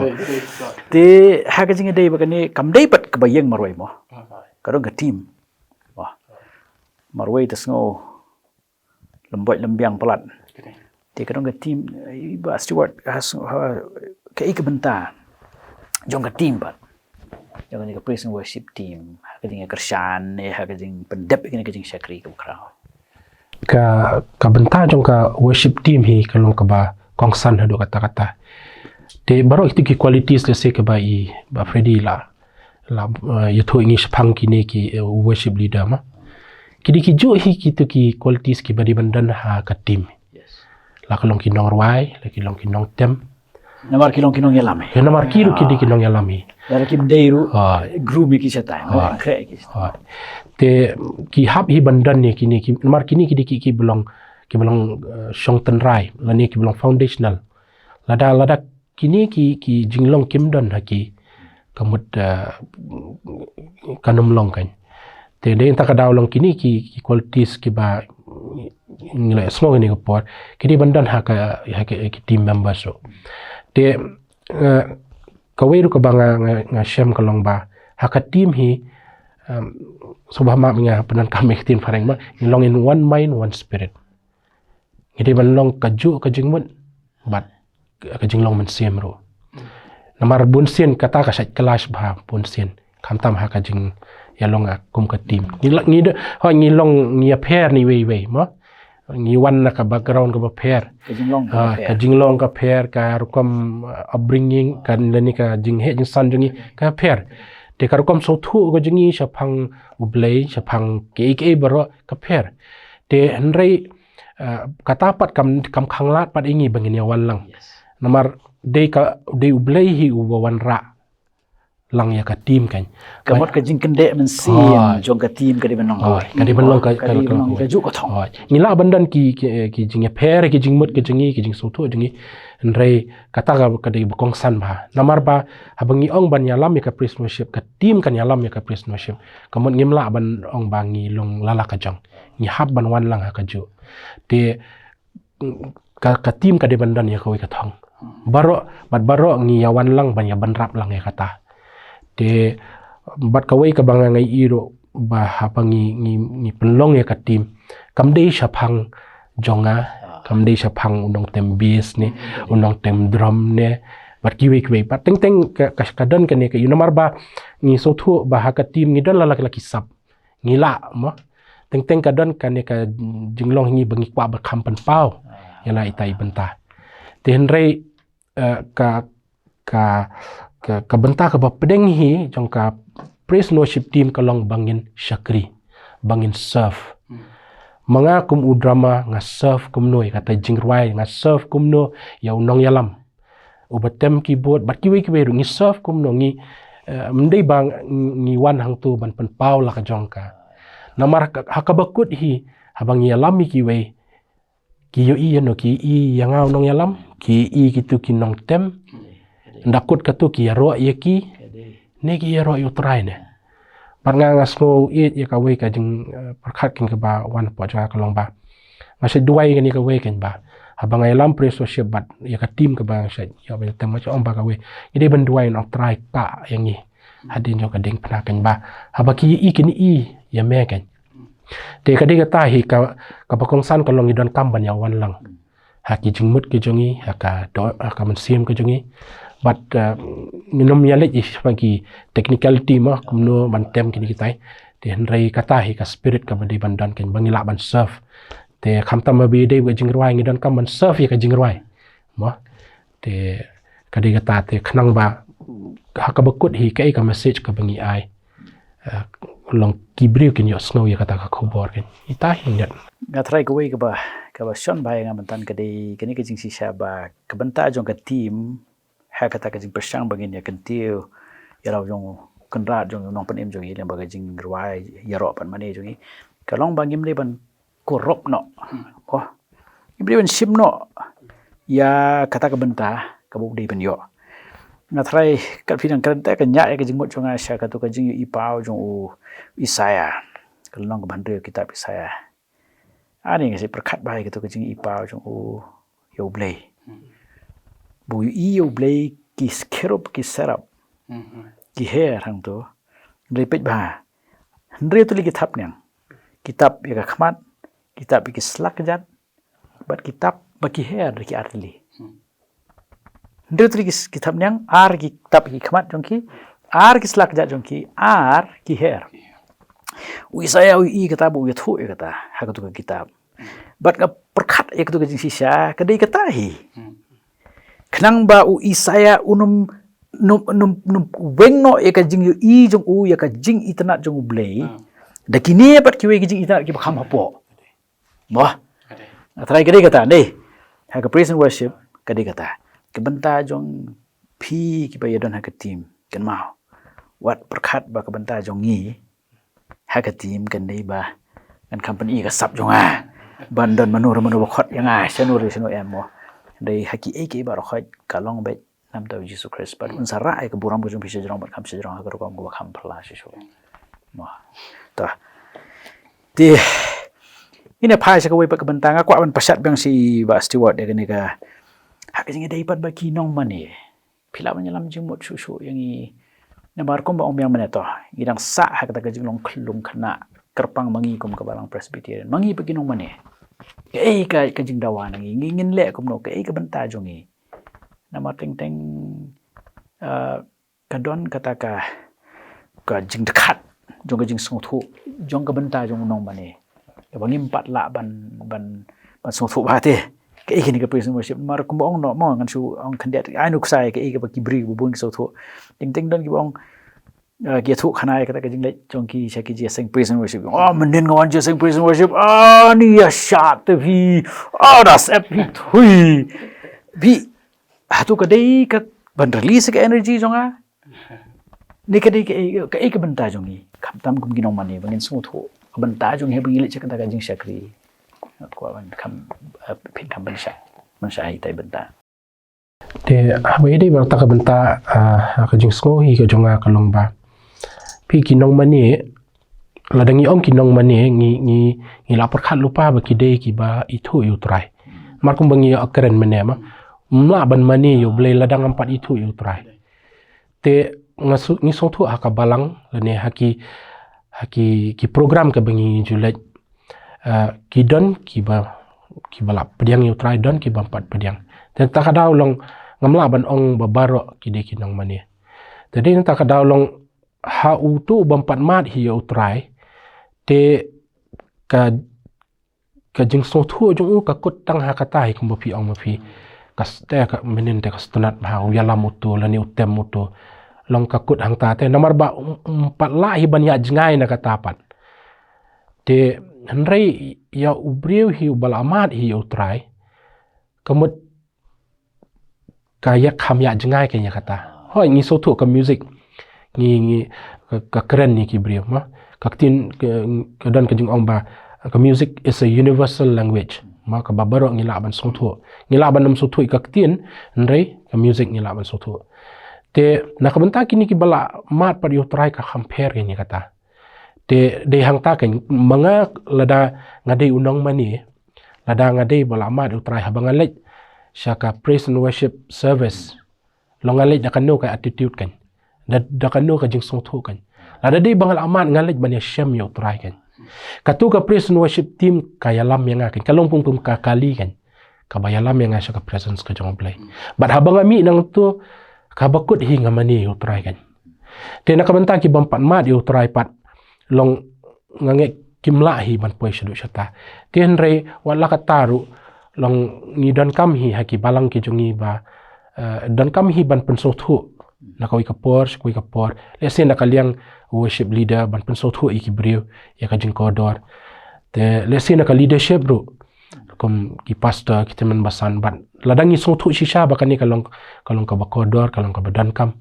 ti hak jing day ba ni kam day but ka bayang marwai mo kadong ka team wah marwai tasngo lemboi lembiang pelat ti kadong ka team ba steward has ka ikabenta jong ka team bat jong ka praise and worship team ka ding kershan ha ka ding pendep ka ding sakri ka kraw ka benta jong ka worship team hi kalong ka ba kongsan hado kata-kata te baro itu ki qualities le se ka ba i ba Freddy la yatho ingi shpang ki ne ki worship leader ma kidi ki jo hi ki tu ki qualities ki badi bandan ha ka team la kalong ki nong rwai la kalong ki nong tem namar kilong yalam ya namar kiru kidi ki nong yalami dara kim deiru group mi ki chatai kre ki te ki hab hi bandan ne kini ki namar kini kidi ki belong shong tan rai la ni ki belong foundational lada kini ki jinglong kim don haki kamut kanum long kan te de ta ka daw long kini ki qualities ki ba ngila small ni ko por kidi bandan ha ki team members so te kaweru ka banga nga shem kalong ba haka team hi subah ma nga penan kami tin fareng ma long in one mind one spirit ngidi ban long kaju ka jingmun bat ka jinglong man sem ro namar bun sen kata ka sat clash ba bun sen kamtam haka jing ya long kum ka team ngi long ngi pair ni we ma ngi wan na ka background ka ba pair ka jinglong ka pair ka rukom upbringing kan lani ka jing he jing san jingi ka pair te ka rukom so thu go jingi shapang ublay shapang ke baro ka pair te nrei katapat kam khanglat pat ingi bangin ya wallang namar de ublay hi uwan ra lang ya ka team kan kamot ka jing kende men si jong ka team ka di benong ka di benong ka ju ko thong ngila bandan ki jing ya pair ki jing mut ki jing so thu jingi nrei kata ka di bokong san ba namar ba habangi ong ban yalam ya ka praise worship ka team kan yalam ya ka praise worship kamot ngimla ban ong bangi long lala ka jong ni hab ban wan lang ha ka ju te ka team ka di bandan ya ka ka thong baro ngi yawan lang ban ya ban rap lang ya kata te bat kawai ka banga ngai iro ba hapangi ngi penlong ya ka team kam dei shapang jonga kam dei shapang unong tem bass ne unong tem drum ne bat kiwe pat teng kadan kan ne ka yunamar ba ngi so thu ba ha ka team ngi don la laki sap ngi la mo teng kadan kan ne ka jinglong ngi bangi kwa ba kampan pau yana itai benta te henrei ka benta ka ba pedeng hi jong ka praise worship team kalong bangin syakri bangin serve manga kum udrama nga serve kum noi kata jingrwai nga serve kum no ya unong yalam ubatem keyboard bat kiwe ngi serve kum no ngi mendei bang ngi wan hang tu ban pen pau la ka jong ka namar hakabakut hi habang yalami kiwe ki yo i no ki i yang nong yalam ki i kitu kinong tem ndakut katu ki ro ye ki ne ki ro yu trai ne parnga ngasno it ya ka we ka jing perkhat king ka ba wan po ja ka long ba ngase duai ka ni ka we ken ba habang ai lam praise worship bat ya ka team ka ba sa ya ba tem ma cha om ba ka we ide ban duai no trai ka yang ni hadin jo kading pna kan ba habaki I kini I ya me kan te kadi kata hi ka bakong san ka long idon kam ban ya wan lang haki jingmut ke jongi haka do haka man sim ke jongi but minum ya le bagi technicality ma kumno ban tem kini kitai te henrai kata hi ka spirit ka badi bandan kan bangila ban serve te khamtam ma bi de we jingrwai ngidon kam ban serve ya ka jingrwai ma te kadi kata te khnang ba haka bakut hi kai ka message ka bangi ai long kibriu kin yo snow ya kata ka khobor kan ita hingat ngatrai ko we ka ba shon bai nga mantan ka dei kini ka jing si sha ba ka banta jong ka team ha kata ka jing persang bangin ya kan tiu ya raw jong kan ra jong nong pan em jong ile ba ka jing rwai ya ro pan mane jong ka long bangim le ban ko rop no ko ibri ban sim no ya kata ka banta ka bu dei ban yo ngatrai ka phinang kan ta ka nya ka jing mo jong a sha ka to ka jing I pau jong u Isaya ka long ka ban re kitab Isaya ani ngasi perkat bai gitu kecing ipau jong u yo blay bu I yo blay ki skerop ki serap ki her hang to repet ba ndre tu li kitab nyang kitab ya ka khmat kitab ki slak jat bat kitab baki her ki arli ndre tu li kitab nyang ar ki kitab ki khmat jong ki ar ki slak jat jong ki ar ki her Isaya I kata bu yathu ya kata hakatu ka kitab bat ka perkat ya katu ka sisa kadai kata hi khnang ba u Isaya unum num wengno ya ka jing I jong u ya ka jing itna jong blay da kini bat ki we ki jing itna ki kham hapo mo atrai kadai kata dei ha ka praise and worship kadai kata ke banta jong phi ki ba yadon ha ka team kan mau wat perkat ba ka banta jong ngi haka team kan dei ba kan company ka sap jonga bandon manur khot yanga sanur sino emo dei haki ke ba khot kalong bet nam ta Jesus Christ but un sara ai ka buram ko jong pisa jong ba kham se jong ha ko ko kham phla shi so mo ta ti ina phai sa ko we pa ka bantang ko ban pasat bang si ba steward de ni ka haka jing dei pat ba ki nong mani phila ban lam jing mo chu yang I Namar kom ba omyang maneto idang sa ha kata gajing long klung khana kerpang mangi kom ka balang Presbyterian mangi paginong mane kay ka kajing dawa nang ngingin le kom no kay ka banta jongi namar teng teng kadon kata ka jing dekat jong ka jing song thu jong ka banta jong nong mane ka bangim pat la ban song thu ba te kay kini ka praise and worship mar kom ong no mo ngan su ong khandet ai nuk sai kay ka kibri bu bung so thu ting ting don ki bong kia thu khanai kata kajing le chongki shaki ji sing praise and worship mendin ngawan je sing praise and worship ni ya shat vi das ep thui vi hatu ka dei ka ban release ka energy jonga ni ka dei ka banta jongi khamtam kum ginong mani bangin su thu banta jong he bangile chakata kajing shakri ko ban kham pin kham ban sha ai tai banta te habai dei bar ta ka banta ka jing sko hi ka jonga ka long ba pi kinong mani ladangi ong kinong mani ngi lapor khat lupa ba ki dei ki ba itu yu trai mar kum bangi akren mane ma ma ban mani yu ble ladang ampat itu yu trai te ngasu ngi so thu aka balang lane haki program ka bangi julet ki don ki balap pediang yu trai don ki bampat pediang te ta ka daw long ngamla ban ong babaro ki dei kinong mani jadi ta ka daw long ha utu bampat mat hi yo trai te ka jing so thu jong u ka kut tang ha kata hi kum pi ong ma phi kas te ka menin te ka stunat ha u yala mutu la ni utem mutu long ka kut hang ta te nomor ba pat la hi ban ya jingai na kata pat te henrei ya ubriu hi bal amat hi yo trai kamut kaya kham ya jingai ke nya kata hoi ngi so thu ka music ngi ka keren ni ki brio ma kaktin ka dan ka jing ong ba ka music is a universal language ma ka babaro ngi la ban so thu ngi la ban nam so thu kaktin ndrei ka music ngi la ban so thu te na ka banta kini ki bala mat par yo try ka compare ni kata te de hang ta ka manga lada ngadei unong mani lada ngadei bala mat yo try habanga lek shaka praise and worship service longa lek da kan no ka attitude kan da kanu ka jing song thu kan la da dei bangal amat ngalej ban ya syam yo try kan katu ka praise and worship team kaya lam yang kan kalong pum ka kali kan ka bayalam yang asya ka presence ka jong play but habang ami nang tu ka bakut hi ngamani yo try kan te na kabanta ki bampat mat yo try pat long ngange kimla hi ban poi shadu shata ten re wala ka taru long ni don kam hi haki balang ki jongi ba don kam hi ban pensau thu na koi ka por lesen na kaliang worship leader ban pensau thu iki brio ya ka jing kodor te lesen na ka leadership bro kom ki pastor ki teman basan ban ladangi song thu shisha ba kani kalong ka bakodor kalong ka badan kam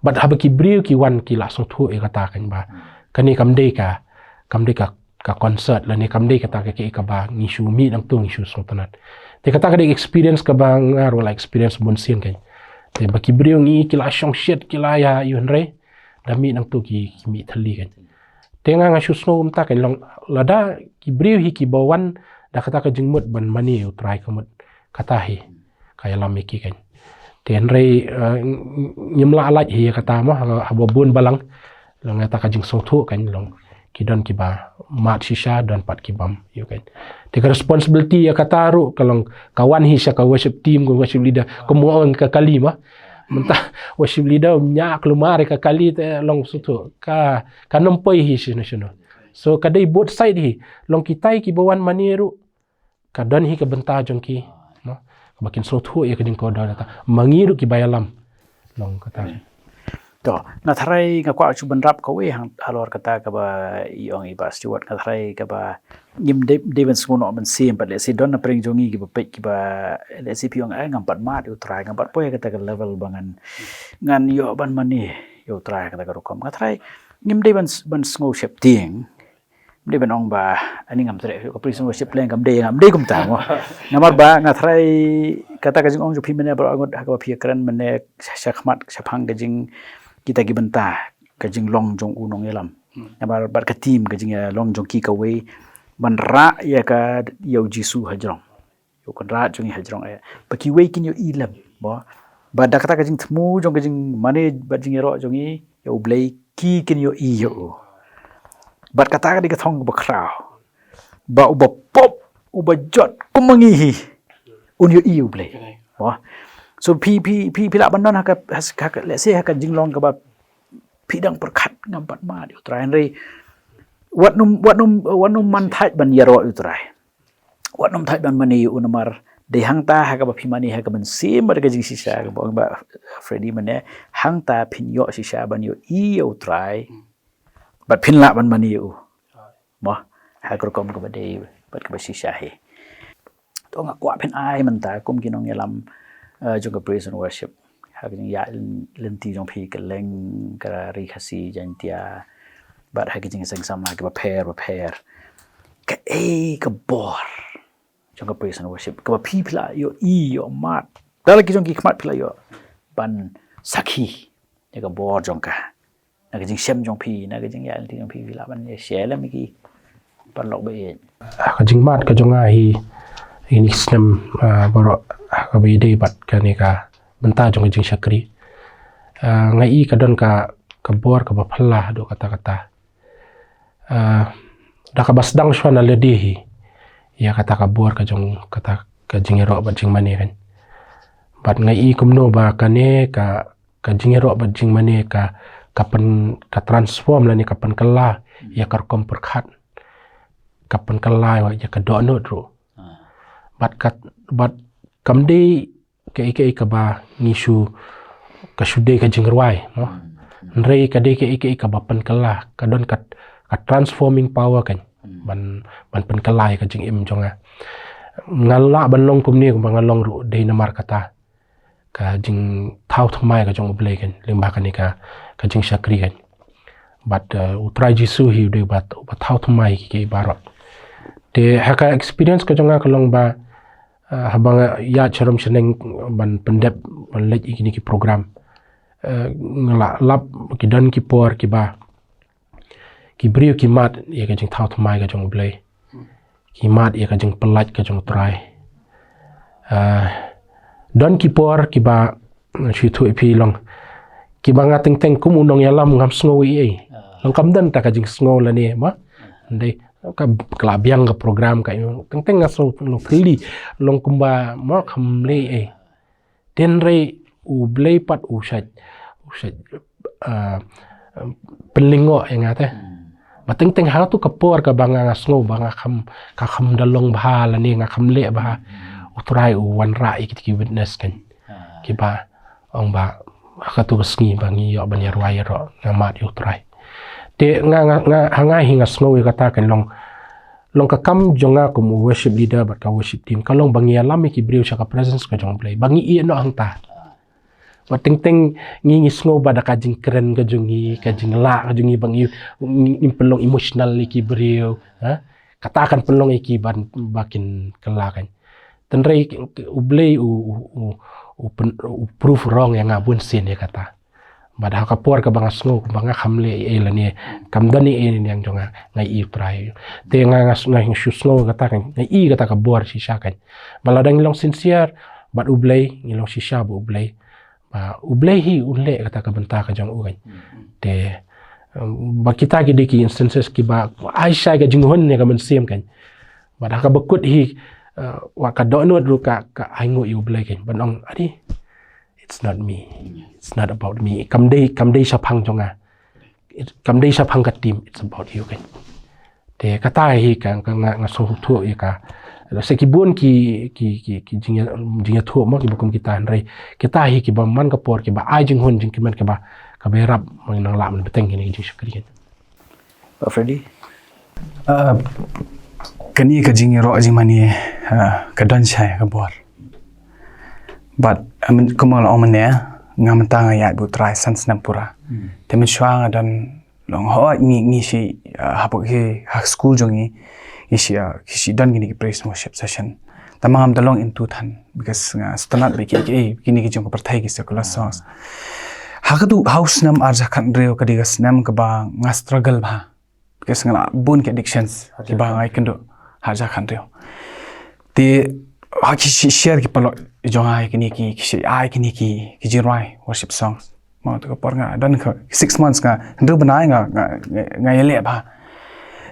bat haba ki brio ki wan ki la song thu e kata kan ba kani kam dei ka concert la ni kam dei kata ka ba ngisu mi nang tu ngisu song tanat te kata ka dei experience ka ba ngaro la experience bon sien kan te ba ki brio ngi ki la shong shit ki la ya yun re da mi nang tu ki mi thali kan te nga nga shu ta kan long lada ki brio hi ki bawan da kata ka jingmut ban mani u try kamut kata hi kaya lam ki kan ten re nyimla alaj hi kata ma habobun balang long ta ka jing song thu kan long kidon kiba mat shisha dan pat kibam you kan take responsibility ya kataru kalong kawan hi sya ka worship team ko worship leader kemuang ka kalima mentah worship leader nya kelumare ka kali te long sutu ka nempoi hi national so kadai both side hi long kitai ki bawan maniru kadon hi ka benta jong ki no bakin sutu ya keding ko data mangiru ki bayalam long kata to na tharai nga kwa chu ban rap ko we hang halor kata ka ba iong iba steward ka tharai ka ba ngim David ngono ban sim pat le si don na pring jongi ki ba pe ki ba le si piong ai ngam pat mat u try ngam pat poy kata ka level bangan ngan yo ban mani yo try kata ka rokom ka tharai ngim David ban ngo shep ting de ban ong ba ani ngam tre ko prison worship leng ngam de kum ta mo namar ba nga tharai kata ka jing ong ju pi mene ba ngot ha ka ba pi kran mene shakhmat shaphang ka jing kita gi benta ka jing long jong unong elam nabar bar ka team ka jing long jong ki ka we ban ra ya ka yo jisu hajrong yo kan ra jong hajrong e pa ki we kin yo ilam bo ba da kata ka jing thmu jong ka jing mane ba jing ro jong i yo blai ki kin yo i yo bat kata ka di ka thong ba khrao ba uba pop uba jot kumangi hi un yo i yo blai bo so pi la ban non ha ka let's say ha ka jing long ka ba pi dang perkhat ngam pat ma di utrai re wat num man thai ban yaro utrai wat num thai ban mani unamar de hangta ha ka ba pi mani ha ka ban sim ba ka jing sisa ka ba Freddy mane hangta pin yo sisa ban yo i utrai bat pin la ban mani u mo ha ka kom ka ba de bat ka ba sisa he to nga kwa pin ai man ta kum kinong yalam juga praise and worship haging ya lenti jong pi ka leng ka ri khasi jantia but haging sing sama ka pair ka ka bor jong praise and worship ka pi pla yo i yo mat dala ki jong ki khmat pla yo ban sakhi ya ka bor jong ka na ka jing sem jong pi na ka jing ya lenti jong pi pla ban ya share la mi ki ban lok be ka jing mat ka jong hi ini snem boro ka bide bat ka ni ka benta jong jing syakri ngai ka don ka bor ka baphala do kata-kata da ka basdang shwana ledi hi ya kata ka bor ka jong kata ka jing ro bat jing mane kan bat ngai kumno ba ka ne ka jing ro bat jing mane ka kapan ka transform la ni kapan kala ya kar kom perkhat kapan kala ya ka do no ro bat kamde ke ba ngisu ka shude ka jingruai no nrei ka de ke ba pan kala ka don ka transforming power kan ban pan kala ka jing im jonga ngalla ban long kum ni ko ngalong ru de namar kata ka jing thau thmai ka jong blai kan limba ka ni ka jing shakri kan but utrai jisu hi de bat thau thmai ki barot te haka experience ka jonga kalong ba habang ya charam seneng ban pendep ban lej ikini ki program ngala lap ki dan ki por ki ba ki brio ki mat ya ka jing thau thmai ka jong blai ki mat ya ka jing pelaj ka jong try don ki por ki ba shi thu pi long banga teng kum unong yalam ngam sngo i long kam dan ta ka jing sngo la ni ma ndai ka klabiang ka program ka teng ngaso lo kli long kumba ma kham le den re u blei pat u shat pelingo yang ate bateng teng hal tu kapor ka banga ngasngo banga kham dalong bha la ni nga kham le bha utrai u wan ra ki witness kan ki ba ong ba ka tu sngi bangi yo ban yarwai ro nga mat yu trai te nga hanga hinga sngo ka ta kan long ka kam jonga kum worship leader bat ka worship team kalong bangi alam ki briu cha ka presence ka jong play bangi i no hangta Wateng ngi sngo bada kajing keren kajungi la kajungi bangi pelong emosional iki beriu katakan pelong iki bakin kelakan tenrei ublei u proof wrong yang ngabun sin ya kata bada kapor ka banga sngo banga khamle elani kamdani yang jonga ngai i prai te ngai sngo katakan ngai i kata ka bor sisa kan baladang long sincere bat ublei ngilong sisa bu ublei ublei hi ulle kata ka benta ka jang ugai te ba kita ki diki instances ki ba aisha ga jinghon ne ka men sim kan ba ka bakut hi wa ka donot ru ka aingo i ublei kan banong adi it's not me, it's not about me kam dei sapang jonga kam dei sapang ka team, it's about you kan te kata hi ka nga so thu i ka sekibun ki jingya thu mo ki bukum kita nrai kita hi ki man ka por ki ba ai jing hon jing ki man ka ba ka be rap mo nang la man beteng ni jing syukri Pak Freddy kani ka jing ro jing mani ka don chai ka bor but amin kumal omne ngam tanga ya bu try sans nampura temen shwang dan long ho ni si hapok hi school jongi kisi dan gini praise worship session tamam dalong into than because stanat be ki gini ki jong perthai ki secular songs hakatu house nam arja khan reo kadi gas nam ka ba nga struggle ba because ngala bun ki addictions ki ba ngai kendo arja khan reo te haki share ki palo jong ai kini ki jirai worship songs ma to por nga dan 6 months nga ndu banai nga yele ba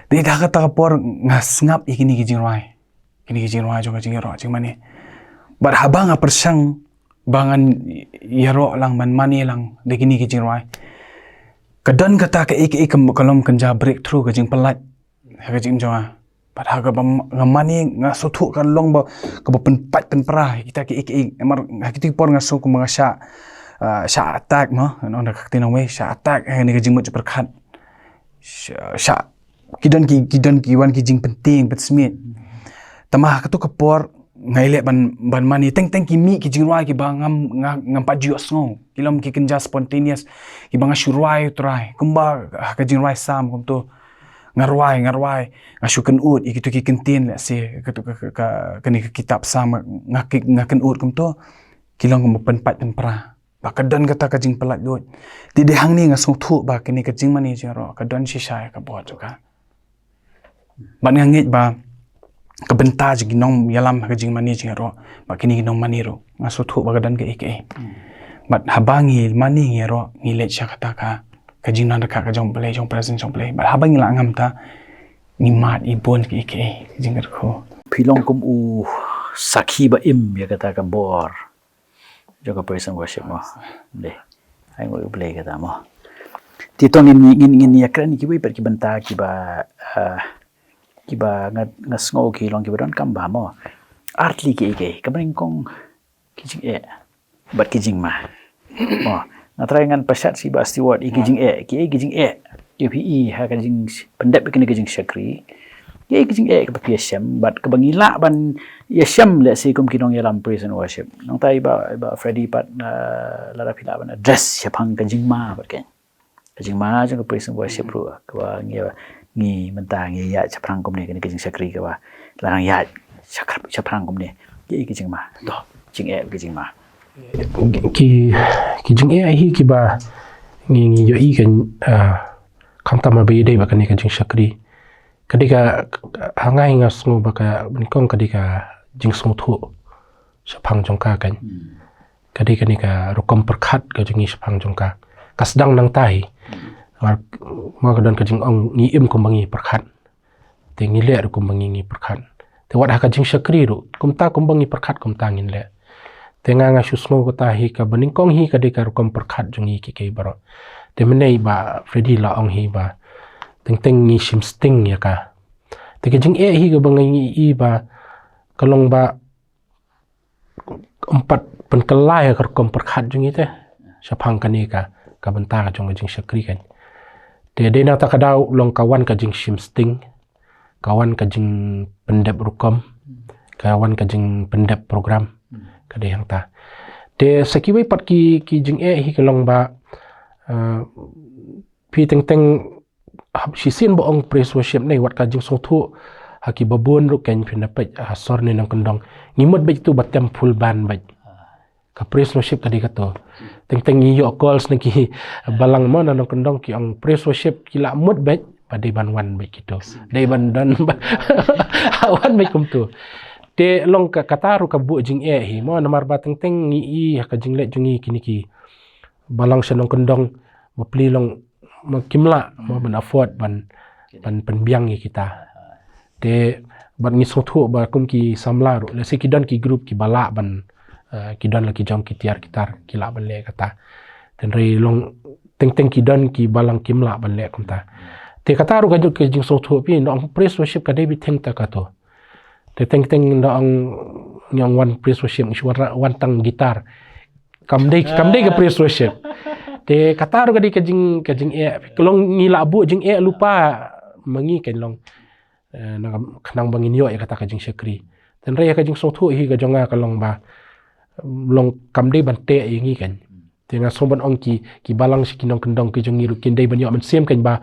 di dah kata por ngasngap ikini kijingrai jonga jingro jingmani bar habang persang bangan yaro lang man mani lang de kini kijingrai kadan kata ka ik kolom kanja breakthrough ka jing pelat ka jing jonga bar ha ka ngamani ngasotu kan long ba ka penpat penpra kita ki ik emar hakiti por ngaso ku mga sha attack mo on da kaktina we sha attack ni ka jingmo perkhat sha kidan ki wan ki jing penting bet smit tamah ka tu kapor ngaile ban mani teng ki mi ki jingrai ki ngam paju sngo kilom ki kenja spontaneous ki banga shurai try kumba ka jingrai sam kum tu ngarwai ngasukan ut iki tu ki kentin la se ka ni kitab sam ngaken ut kum tu kilong kum penpat penpra bakadan kata ka jing pelat dot ti de hang ni ngasung thu ba kini ka jing mani jero ka don shisha ka bot juga ban ngit ba ka benta ji ginong yalam ka jing mani jero ba kini ginong mani ro ngaso thu ba kadan ka ik bat habangi mani ngero ngile cha kata ka jing nan ka jong play jong present jong play ba habangi la ngam ta ni mat i bon ki ik jing ko pilong kum u sakhi ba im ya kata ka bor jaga praise and worship mo de ai ngoi play kata mo titong ngin ya kran ki wi per ki benta ki ba ngasngo ki long ki don kam ba mo artli ki kabring kong kijing bat kijing ma mo natrai ngan pasat si ba steward kijing kijing UPE ha kijing pendep kini kijing syakri kijing ka PSM bat kabangila ban yasham le si kum kinong yalam praise and worship nang tai ba Freddy pat lara pila ban address syapang kijing ma bat kan kijing ma jang praise and worship ru ka ngi menta ngi ya chaprang kum ne kijing syakri ka ba larang ya chaprang kum ne kijing ma to jing kijing ma ki jing hi ki ba ngi yo i kan kam ta ma be dei ba kan ni kijing syakri kadika hangai ngasngu baka benikong kadika jing smu thu sapang jongka kan kadika nika rukom perkhat ka jingi sapang jongka kasdang nang tai ma ka don ka jing ong ngi im kum bangi perkhat te ngi le kum bangi ngi perkhat te wat ka jing syakri ru kum ta kum bangi perkhat kum ta ngin le te nga shusmo ko ta hi ka baning kong hi ka de ka kum perkhat jungi ki ke baro te menei ba Freddy la ong hi ba teng ngi shim sting ya ka te ka jing hi ka bangi i ba kalong ba empat penkelai ka kum perkhat jungi te sapang ka ni ka benta ka jong jing syakri kan te de na ta ka dau long kawan ka jing shim sting kawan ka jing pendep rukom kawan ka jing pendep program ka de hang ta te sakiwai pat ki jing hi kalong ba pi teng si sin bo ong praise worship nei wat ka jing song thu haki babon ru ken phin pe hasor ne nang kendong ngimot be tu batem full ban ba ka praise worship ka di ka to teng yo calls na ki balang mo nang kendong ki ong praise worship ki la mut be pada ban wan be kito dai ban dan wan be kum tu te long ka kataru ka bu jing hi mo namar ba teng ngi ka jing le jungi kini ki balang senong kendong mo pli long mo kimla mo ban afford ban biang kita te ban ngi so thu ba kum ki samla ru le se ki don ki group ki bala ban ki don la ki jong ki tiar kitar ki la ban le kata ten re long teng ki don ki balang kimla ban le kum ta te kataru ka jing so thu pi no praise worship ka debi theng ta ka to te teng no ang nyang one praise worship suara one tang gitar kam dei ka praise worship te kataru ka jing kelong ngila abu jing lupa mangi ken long khnang bangin yo ya kata ka jing syakri ten re ka jing so thu hi ka jonga ka long ba long kam dei ban te ngi kan te nga somban ong ki balang sikinong kendong ki jong ngiru kin dei ban yo man sem kan ba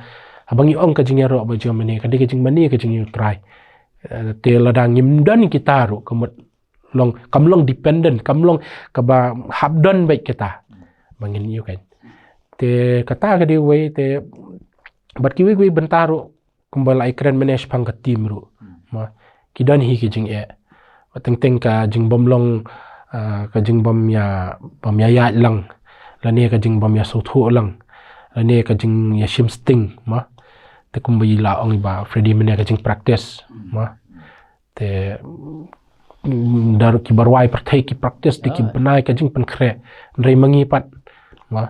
abangi ong ka jing ro ba jom mani ka de ka jing mani ka jing try te ladang ngim dan kita ru kamot long kamlong dependent kamlong ka ba habdon baik kita bangin yo kan te kata ka di we te bat ki we bentaru kumbala ikran manage pang ka team ru ma kidan hi ki jing teng ka jing bomlong ka jing bom ya ya lang lani ka jing bom ya so thu lang lani ka jing ya shim sting ma te kumbai la ong ba Freddy mene ka jing practice ma te dar ki barwai perthai ki practice de ki banai ka jing pen khre rei mangi pat ma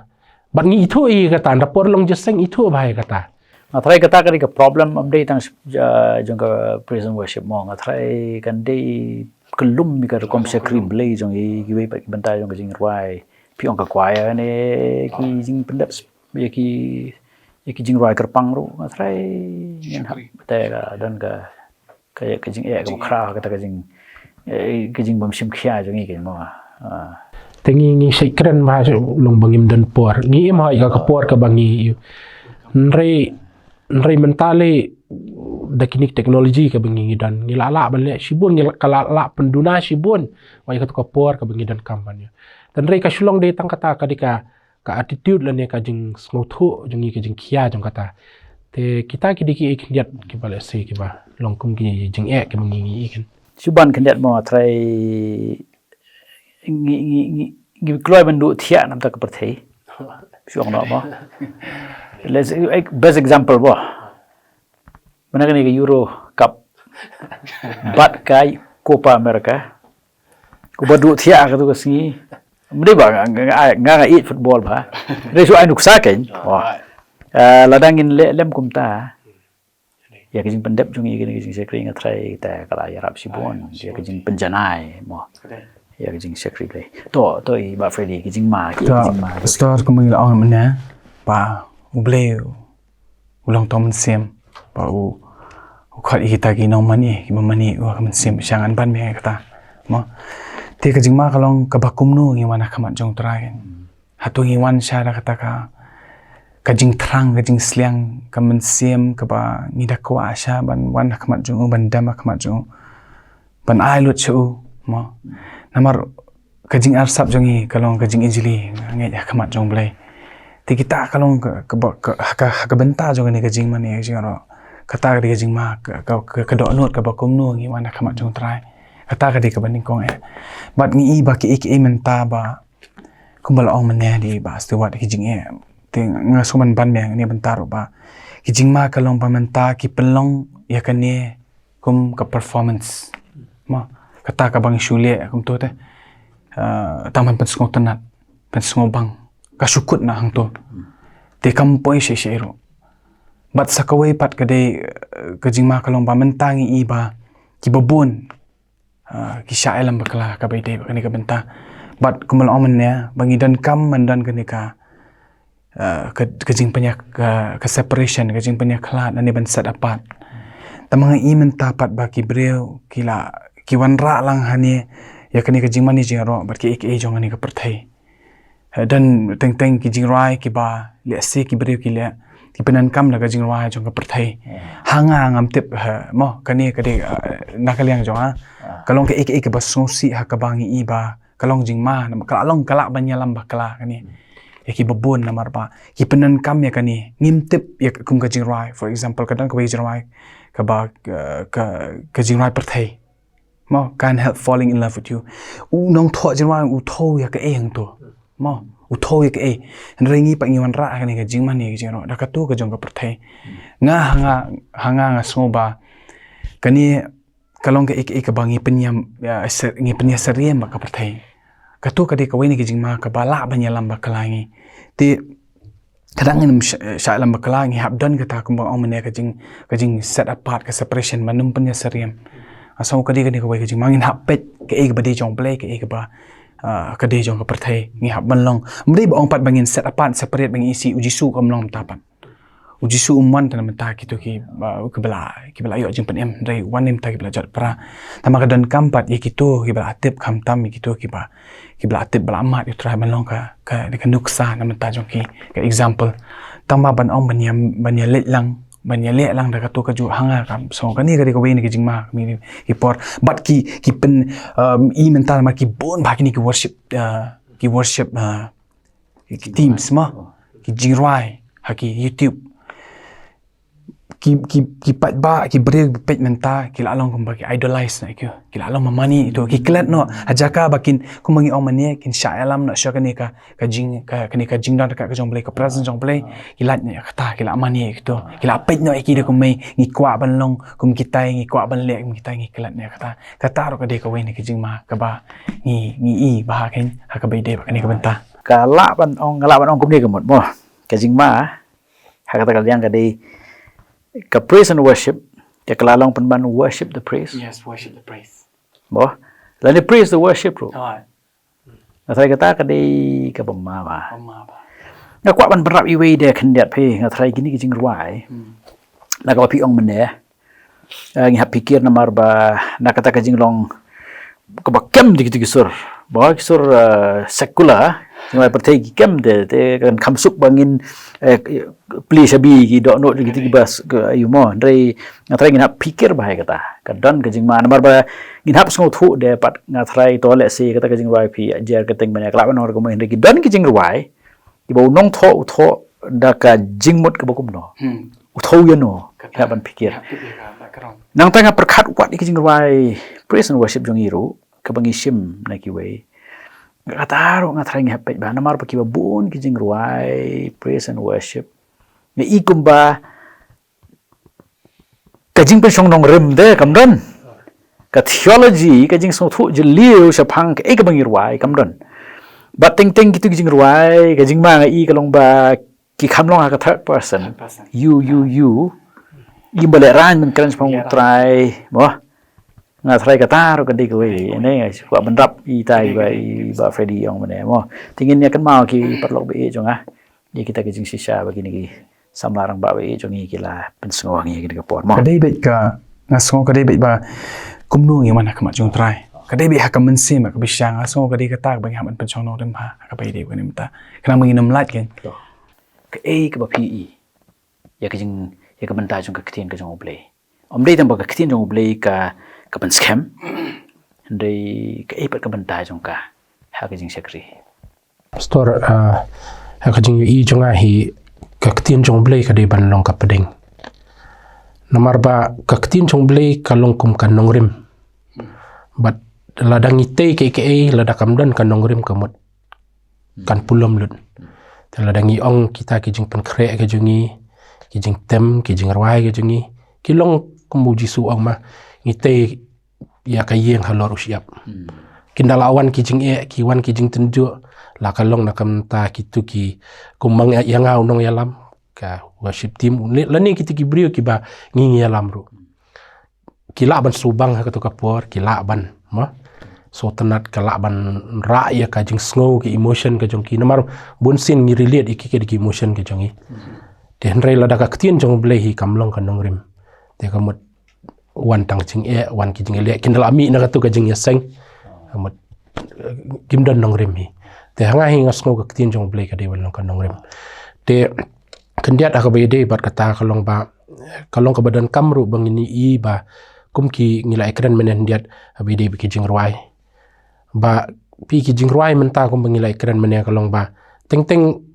bat ngi thu i ka tan rapor long jeseng i thu bai ka ta Ngathrai kata kan ka problem update tang jong ka praise and worship mo ngathrai kan dei kelum mi ka kom syakri blai jong i giwe pa benta jong ka jing rwai pi ong ka kwaya ne ki jing pendap ya ki jing rwai kerpang ru ngathrai nyen hap ta ka dan ka ka jing ka khra ka jing bom sim khia jong i ke mo tengi ngi sekren ma long bangim dan por ngi ma ka por ka bangi Nrei mentale dakinik teknologi ka bengi dan ngilala bale sibun ngilala penduna sibun wai ka por ka bengi dan kampanye dan rei ka shulong de tang kata ka dika ka attitude lane ka jing smothu jing ka jing khia jong kata te kita ki diki ek diat ki bale se ki ba long kum ki jing ki bengi ngi kan suban kan diat mo trai ngi kloi bandu thia nam ta ka perthei syong no ba let's best example bo mana kan Euro Cup bat kai Copa America ko badu thia ka tu singi mri ba nga eat football ba resu ai nuksa ken wah ladangin lem kumta ya kijing pendep jungi gini kijing sekring atrai ta kala yarap sibon ya kijing penjanai mo ya kijing sekri play to I ba Freddy kijing ma store ko mangil on mana pa ubleu ulang tom sem pa u khat kita ki no mani ki mani wa kam sem sangan ban me kata mo te ka jingma kalong ka bakum nu ngi wana khamat jong trai hatu ngi wan sha kata ka jing thrang ka jing sliang ka men sem ka ba ngi da ko asha ban wan khamat jong ban dam khamat jong ban ai lut chu mo namar ka jing arsap jongi kalong ka jing injili ngi khamat jong blai ti kita kalong ka benta jong ni ka jing mani jing ro kata ka jing ma ka do not ka bakum nu ngi wana khamat jong trai kata ka di ka baning kong bat ngi ba ki menta ba kumbal ong mane di ba stewat ki jing ngasuman ban meng ni bentaru ba ki jingma kalong pamenta ki pelong ya kani kum ka performance ma kata ka bang shule kum to te taman pensngo tenat pensngo bang ka syukut na hang to te kampoi she shero bat sakawai pat kadai ka jingma kalong pamenta ngi iba ki babon ki syailam bakla ka bai dei kani ka benta bat kumal omen ya bangi dan kam mandan kani ka kejing punya ke separation kejing punya kelat dan ban set apart tamang imen tapat baki breu kila kiwan ra lang hani ya kani kejing mani jing ro bat ki ek jong ani ka perthai dan teng teng kijing rai ki ba le se ki breu ki le ki penan kam la kejing rai jong ka perthai hanga ngam tip mo kani kade nakaliang jong ha kalong ke ek ba sosi ha ka bangi iba kalong jing ma kalong kalak banyalam bakla kani ya ki babon namar ba ki penan kam ya kani ngimtip ya kum ka jing rai for example kadang ka jing rai ka ba ka jing rai perthai mo can't help falling in love with you u nong tho jing rai u tho ya ka eng to mo u tho ya ka rengi pa ngiwan ra kani ka jing mani jing ro da ka tu ka jong ka perthai nga hanga soba kani kalong ka ek bangi penyam ngi penya seriem ka perthai katu kadi ka wini kijing ma ka bala banyalam bakalangi ti kadang ngin syalam bakalangi habdan kata kumbang omene kajing set apart ka separation manum penya seriam asau kadi ka wai kijing mangin hapet ke ek badi jong play ke ek ba kadi jong ka perthai ngi hab manlong mri ba ong pat bangin set apart separate bangi isi ujisu kamlong tapan ujisu umman tan menta kitu ki kibala yo jing penem dai wanem ta kibala jat pra tama kadan kampat ye kitu kibala atip kham tam kitu kibala atip bala amat yo try manlong ka nuksa na menta jong ki ka example tama ban ong banya let lang da ka to ka ju hanga kam so kani ka we ni ki jingma mi ki por but ki pen i mental ma ki bon ba ki worship teams ma ki jingrai haki YouTube ki pat ba ki beri pet menta ki la long kum bagi idolize na ki la long mamani itu ki klat no ajaka bakin kumangi om mani kin sha alam na sha kani ka jing dan ka jong play ka present jong play ki lat ne kata ki la mani itu ki la pet no ki de kum mai ngi kwa ban long kum kitai ngi kwa ban le kum kitai ngi klat ne kata ro ka de ka we ni ki jing ma ka ba ngi i ba ken ha ka bai de ba kani ka benta ka la ban ong kum ni ka mot mo ka jing ma ha kata kalian ka de ka praise and worship ya kalalong penban worship the praise Yes, worship the praise. bo la ni praise the worship bro Alright. na thai kata ka de ka bomma ba Amma ba. na kwa ban berap iwe de kan det pe na thai gini ki jing ruai na ka pi ong mene ngi ha pikir na mar ba na kata ka jing long ka ba kem di ki sur ba ki sur secular ngai pertai ki kem de kan kham sup bangin pli sabi ki do no ki bas ayu mo ndai ngatrai ngina pikir bahai kata kadon ka jing ma namar ba ngin hap sngo thu de pat ngatrai to le se kata ka jing wai pi jer ka teng banya klap no ko mo ndai ki don ki jing wai ki bo nong tho da ka jing mot ka bokum no tho ye no ka ban pikir nang tanga perkhat wat ki jing wai praise and worship jong iru ka bangi sim na ki wei ngataro ngatrai ngapet ba namar pa ki ba bun ki jing ruai praise and worship ni ikum ba ka jing pen song nong rem de kam don ka theology ka jing so thu je liu sa phang ka ek bangi ruai kam don ba teng ki tu ki jing ruai ka jing ma nga i ka long ba ki kham long ha ka third person you i bale ran men kan pang try mo nga try ka tar ka dik we ne ko bandap i tai ba Freddy yang mane mo tingin ya kan mau ki perlok be jong ah ye kita ke jing sisa bagi ni samlarang ba we jong i kila pensngong ye ki ka por mo kadai bet ka ngasong kadai bet ba kumnu ngi mana kamat jong try kadai bet hakam mensi ma ka bisyang ngasong kadai ka tak bang haman penchong no dem ha ka bai de ni mata kana menginam lat ken ka ka ba PE ya ka jing ya ka banta jong ka ktin ka jong play dei tam ba ka ktin jong play ka ban scam dei ka pat ka banta jong ka ha ka jing sekri Pastor ka jing i jonga hi ka ktin jong blai ka de ban long ka pedeng namar ba ka ktin jong blai ka long kum kan nongrim but ladang ite ke ladakam dan kan nongrim ka mot kan pulom lun Tela dangi ong kita ki jing penkrek ke jungi, ki jing tem, ki jing rawai ke jungi, ki long kemuji su ong ma ngite ya ka yeng halor usiap. Kindalawan ki jing ki wan ki jing tenjo la kalong nakam ta ki tu ki kumang yang au nong yalam ka worship team lani kita ki brio ki ba ngingi yalam ru. Kila ban subang ha ka tu kapor, kila ban ma so tenat kala ban ra ya ka jing snow ki emotion ka jong ki namar bun sin ni relate iki ki emotion ka jong i de hnrei la da ka ktien jong ble hi kamlong ka nongrim te ka mot wan tang jing wan ki jing le kin la mi na ka tu ka jing ya seng mot kim don nongrim hi te hanga hi ngas snow ka ktien jong ble ka de wan ka nongrim te kendiat ka be de bat kata kalong ka badan kamru bang ini i ba kum ki ngila ekran menen diat be de ki jing ruai ba pi ki jing ruai menta kum bangilai keren mene kalong ba teng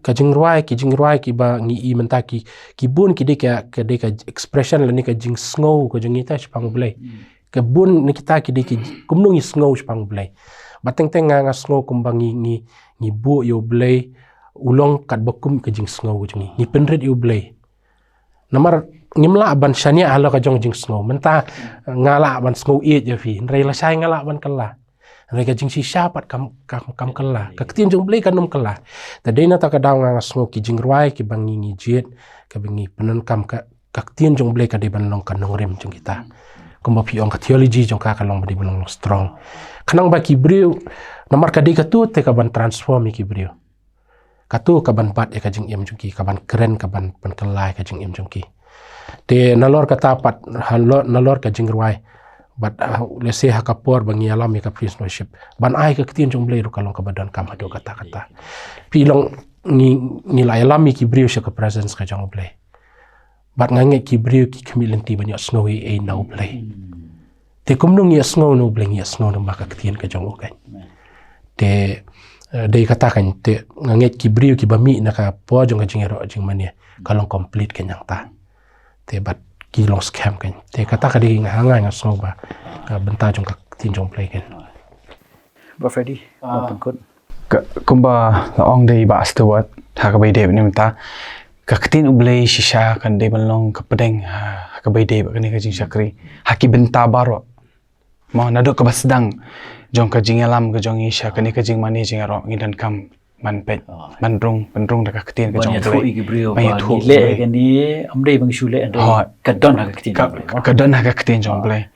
ka jing ruai ki ba ngi i menta ki bun ki de ka expression la ni ka jing snow ko jing ita spang blai ka bun ni kita ki de ki kum nung snow spang blai ba teng nga snow kum bangi ngi bu yo blai ulong kat bakum ka jing snow jing ni penrit yo blai namar ngimla ban shania ala ka jong jing snow menta ngala ban snow e je fi rei la sai ngala ban kala mereka jing si syapat kam kala ka ktien jong blai kanum kala ta deina ta ka daw nga snow ki jing ruai ki bangi ngi jet ka bangi penan kam ka ktien jong blai ka de ban long kanong rem jong kita kumba pi ong ka theology jong ka long ba de ban long strong kanang ba ki brio namar ka de ka tu te ka ban transform ki brio ka tu ka ban pat e ka jing em jong ki ka ban keren ka ban kalai ka jing em jong ki te nalor ka tapat nalor ka jing ruai but let's say hakapor bangi alam ka priest worship ban ai ka ktien jong blai ru kalong ka badan kam ado kata pilong ni la alam ki brio ka presence ka jong blai bat ngange ki brio ki kemilenti banyak snowy e now blai te kumnung ya snow no blai ya snow no maka ktien ka jong okai te dei katakan te ngange ki brio ki bami na ka po jong ka jingero jing mania kalong complete kenyang ta te bat ki long scam kan te kata ka di hanga nga so ba ka benta jong ka tin jong play kan ba Freddy pengkut kumba la ong dei ba steward ha ka bai de ni mta ka ktin ublei shisha kan de ban long ka pedeng ha ka bai de ba kan ka jing sakri ha ki benta baro mo na do ka basdang jong ka jing alam ka jong isha kan ka jing mani jing ro ngidan kam man pet man rung da ka ktien ka jong blai banyak thu le kan ni amdei bang shule ande ka don ha ka ktien jong blai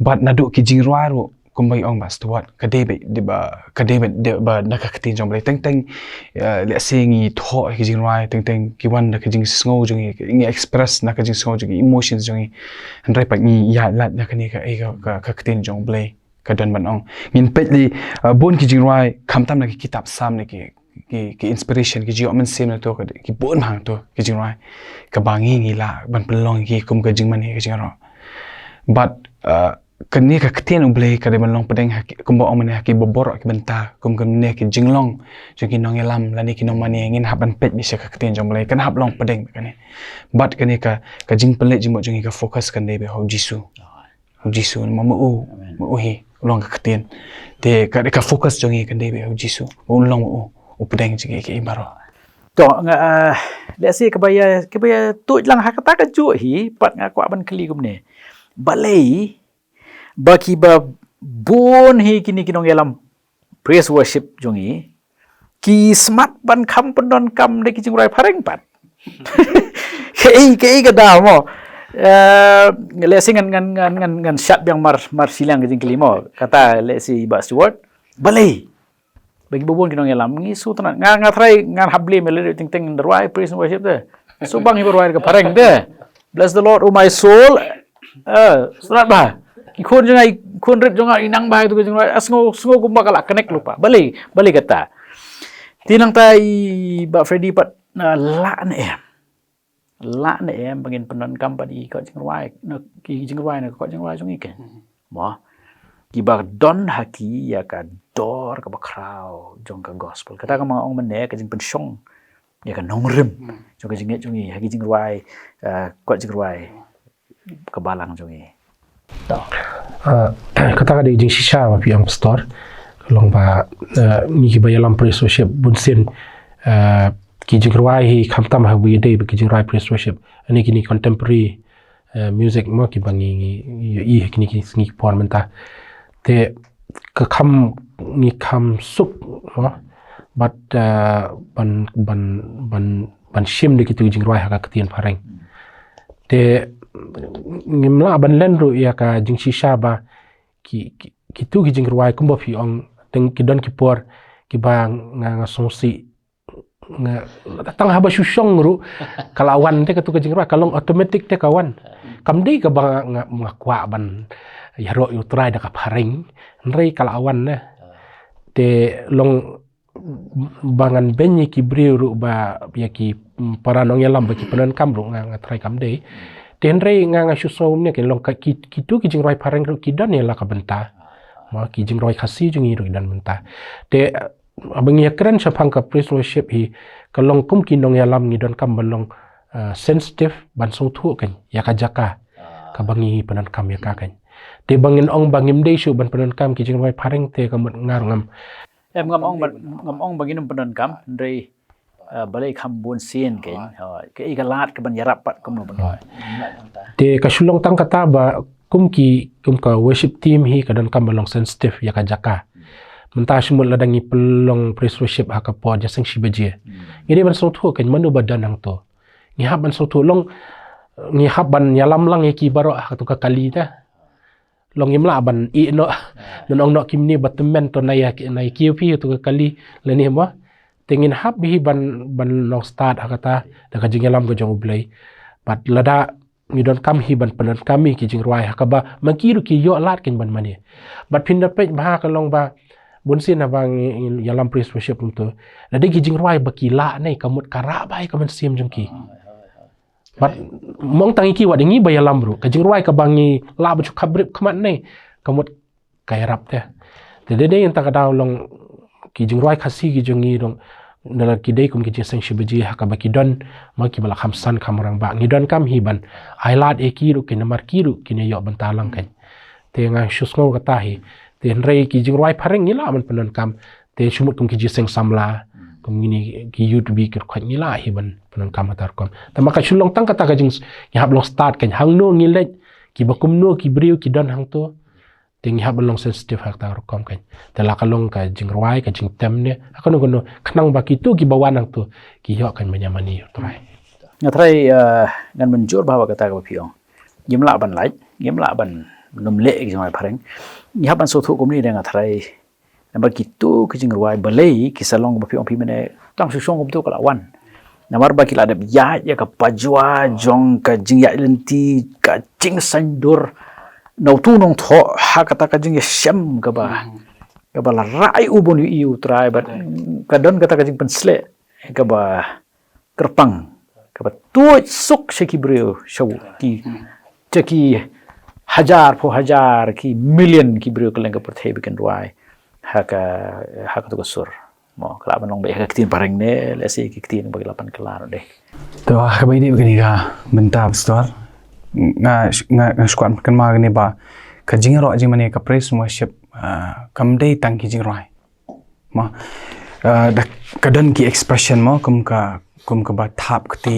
but na do ki jing ro kumbai ong bas tuat ka de ba na ka ktien jong blai teng le singi tho ki jing rai teng ki wan da ka jing sngo jong ngi express na ka jing sngo jong emotions jong andrai pa ni ya lat na ka ni ka ktien jong blai ka don ban ong ngin petli bon ki jing rai khamtam na ki kitab sam ne ki inspiration ki jio man sem na to ki bon hang to ki jing rai ka bangi ngi la ban pelong ki kum ka jing man ki jing ro but kan ni ka ktien ublei ka de ban long pedeng kum ba ong man ki bobor ki benta kum kan ne ki jing long jo ki nong elam la ni ki nong mani ngin hab ban pet bi se ka ktien jong blai kan hab long pedeng ka ni but kan ni ka jing pelet jing mo jong ka focus kan de be ho jisu ma mu hi long ka ktien te ka focus jong kan de be ho jisu long updeng jing ke imaro to nga let's say kabaya tu lang hakata ka ju hi pat nga kwa ban kli gum ne balei baki ba bon hi kini kinong yalam praise worship jongi ki smart ban kham pendon kam de ki jingrai phareng pat ke ga da mo let's say ngan shat yang mar silang jing kelimo kata let's say ba steward balei bagi bobon kinong yalam ngi su tanan nga try nga hable mele ting ndrwai praise worship de so bang ibarwai ka pareng de bless the lord oh my soul surat ba ki khon jangai khon ret jonga inang ba tu jong asngo ko bakala connect lupa balik kata tinang tai ba Freddy pat la ne em bangin penon kam pa di ko jingwai na ki jingwai na ko jingwai jong iken mo ki ba don haki ya ka dor ka bakrau jong ka gospel kata ka mga ong mane ka jing pensyong ya ka nongrim jong ka jinget jong i haki jingwai ko jingwai ka balang jong i kata ka de jing shisha ma pi ang store long ba ni ki ba yalam praise worship bunsin ki jingruai hi khamtam ha wi dei ki jingruai praise worship ani kini contemporary music mo ki bangi i kini ki por menta te ka kham ni kham suk mo but ban shim de ki tu jingruai ha ka tien phareng te ngimla ban len ru ya ka jingshi shaba ki tu ki jingruai kumba phi ong teng ki don ki por ki ba nga songsi nga tang haba shushong ru kalawan te ka tu ki jingruai kalong automatic te kawan kamdei ka ba nga kwa ban ya ro yu try da ka pharing rei kalawan na te long bangan benyi ki briu ba ya ki paranong yalam ba ki penan kam ru nga try kamdei ten rei nga shuso ne ke long ki tu ki jingruai phareng ru ki don ya la ka benta ma ki jingruai khasi jungi ru dan benta te abang ya keren sapang ka praise worship hi kalong kum ki nong yalam ngi don kam balong sensitive ban song thu kan ya ka jaka ka bangi penan kam ya ka kan te bangin ong bangim dei shu ban penan kam ki jingruai phareng te ka mut ngar ngam ngam ong bagin penan kam ndrei balai kham bun sien ken ke igalat ke ban yarap pat kum no ban te ka shulong tang kata ba kum ka worship team hi ka don kam balong sensitive ya ka jaka menta shimul ladangi pelong praise worship ha ka po jaseng shibaje ngiri ban so thu kan manu badan hang to ngi hab ban so thu long ngi hab ban yalam lang ki baro ha to ka kali ta long yimla ban I no nong no kimni batmen to nai kipi to ka kali leni mo tengin hab bi ban long start ha kata da ka jingalam go jong blai pat lada ngi don kam hi ban panan kami ki jingruai ha ka ba makiru ki yo lat kin ban mani bat pinda pe ba ka long ba bunsin abang yalam praise worship to lada ki jingruai ba ki la nei kamut kara bai ka man sim jong ki but mong tangi ki wadangi ba yalam ru ka jingruai ka bangi la ba chu khabrip khamat nei kamut kai rap te de yang ta ka daw long ki jingruai khasi ki jongi dong nala ki dei kum ki jeseng shibaji ha ka ba ki don ma ki bala khamsan khamrang ba ngi don kam hi ban ailat e ki ru ki namar ki ru ki ne yo ban talang kan te nga shusngo ka ta hi te rei ki jingruai phareng ni la man panan kam te shumut kum ki jeseng samla kum ngini ki youtube ki khot ni la hi ban panan kam atar kom ta maka shulong tang kata ka jing ya hab long start kan hang no ngi le ki bakum no ki briu ki don hang to te ngi hab long sensitive hak ta kom kan te la ka long ka jingruai ka jing tem ne akono kono khnang ba ki tu ki bawan hang to ki yo kan manyamani trai ngatrai ngan menjur bahawa kata ka piong yimla ban lai yimla ban num le ki jong phareng ya ban so thu kum ni deng ngatrai nambar kitu ki jingruai balai ki salong ba piong pi mene tang su song kum tu kala wan namar ba ki la dep ya ka pajwa jong ka jing ya lenti ka jing sandur no tu nong tho ha kata ka jing ya sham ka ba la rai ubon yu trai ba ka don kata ka jing pensle ka ba kerpang ka ba tu suk sheki breu shaw ki cheki hajar po hajar ki million ki breu ka leng ka perthai bikin ruai ha ka tu ka sur mo kala ban long ba ka tin pareng ne le si ki tin ba lapan kelar deh to ha ba ini begini ka benta pastor nga squad kan ma gani ba ka jingro jing mane ka praise worship kam dei tang ki jingroi ma da ka don ki expression mo kum ka ba thap kti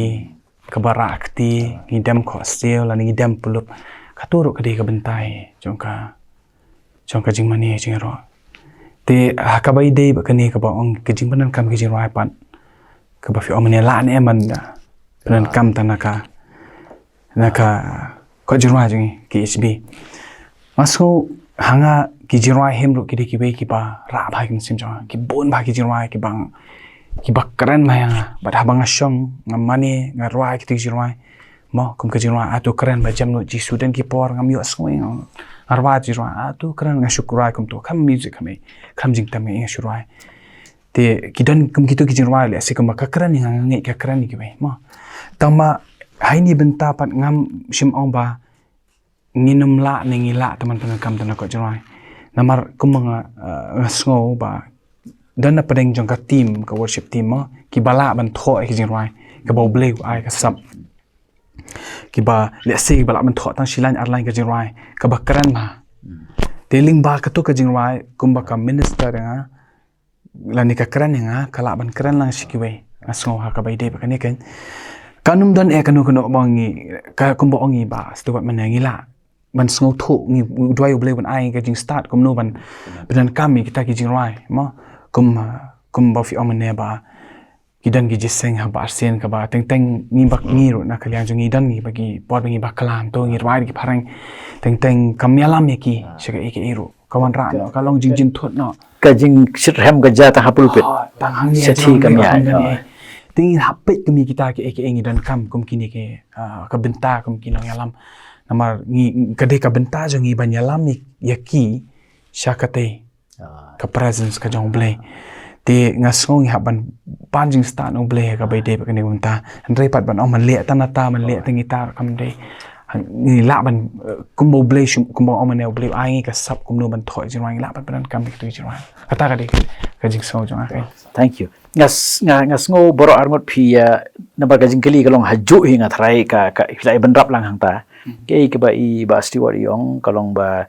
ka ba ra kti ni dem ko sel la ni dem pulup ka turu ka dei ka bentai jong ka jing mane jingro te ha ka bai dei ba kani ka ba ong ka jing banan kam ki jingroi pan ka ba fi omane la ne man panan kam tanaka naka ko jirwa jing ki SB maso hanga ki jirwa hemru ki ki be ki ba ra ba ki sim jong ki bon ba ki jirwa ki bang ki ba keren ma ya ba da bang shong ngamani ngarwa ki jirwa mo kum ka jirwa atu keren ba jamno ji student ki por ngam yo swing arwa jirwa atu keren nga shukra kum to kam music kam jing tam nga shurwa te ki don kum ki to ki jirwa le se kum ka keren nga nge ka keren ki be mo tama hai ni benta pat ngam shim ong ba nginum la ningila teman-teman kam tana ko jrai namar kumanga sngo ba dan na padeng jong ka team ka worship team ma ki bala ban tho ki jrai ka bo ble ai ka sap ki ba le se bala ban tho tan shilan arline ka jrai ka ba karan ma teling ba ka to ka jrai kumba ka minister nga la ni ka karan nga kala ban karan lang shikiwe ngasngo ha ka bai de ka ne kan kanum don kanu bongi ka kum bongi ba stuart manangila ban sngo thu ngi dwai ble ban ai ka jing start kum no ban bedan kami kita ki jing rai ma kum ba fi omne ba kidan gi jiseng ha ba sen ka ba teng ngi bak ngi ro na kalian jong idan ngi bagi pot ngi bak kalam to ngi rai ki parang teng kamyalam ki shaka eke ero kawan ra no kalong jing thot no ka jing shirham ga jata hapulpit tanghang ni Seti kami tingin hapit kami kita ke eke ngi dan kam kum kini ke ka benta kum kinang yalam namar ngi kade ka benta jong ngi banyalam yaki syakate ka presence ka jong ble te ngasong ha ban panjing sta no ble ka bai de ka ne benta andrei pat ban man le tanata man le tengita kam de ni la ban kum bo ble shum kum bo man ne ble ai ka sap kum no ban thoi jing la ban ban kam tu jing kata ka de ka jing so jong ai thank you ngas ngo boro arngot phi number ka jing kali kalong haju hinga thrai ka hilai ban rap lang hang ta ke ba i ba steward yong kalong ba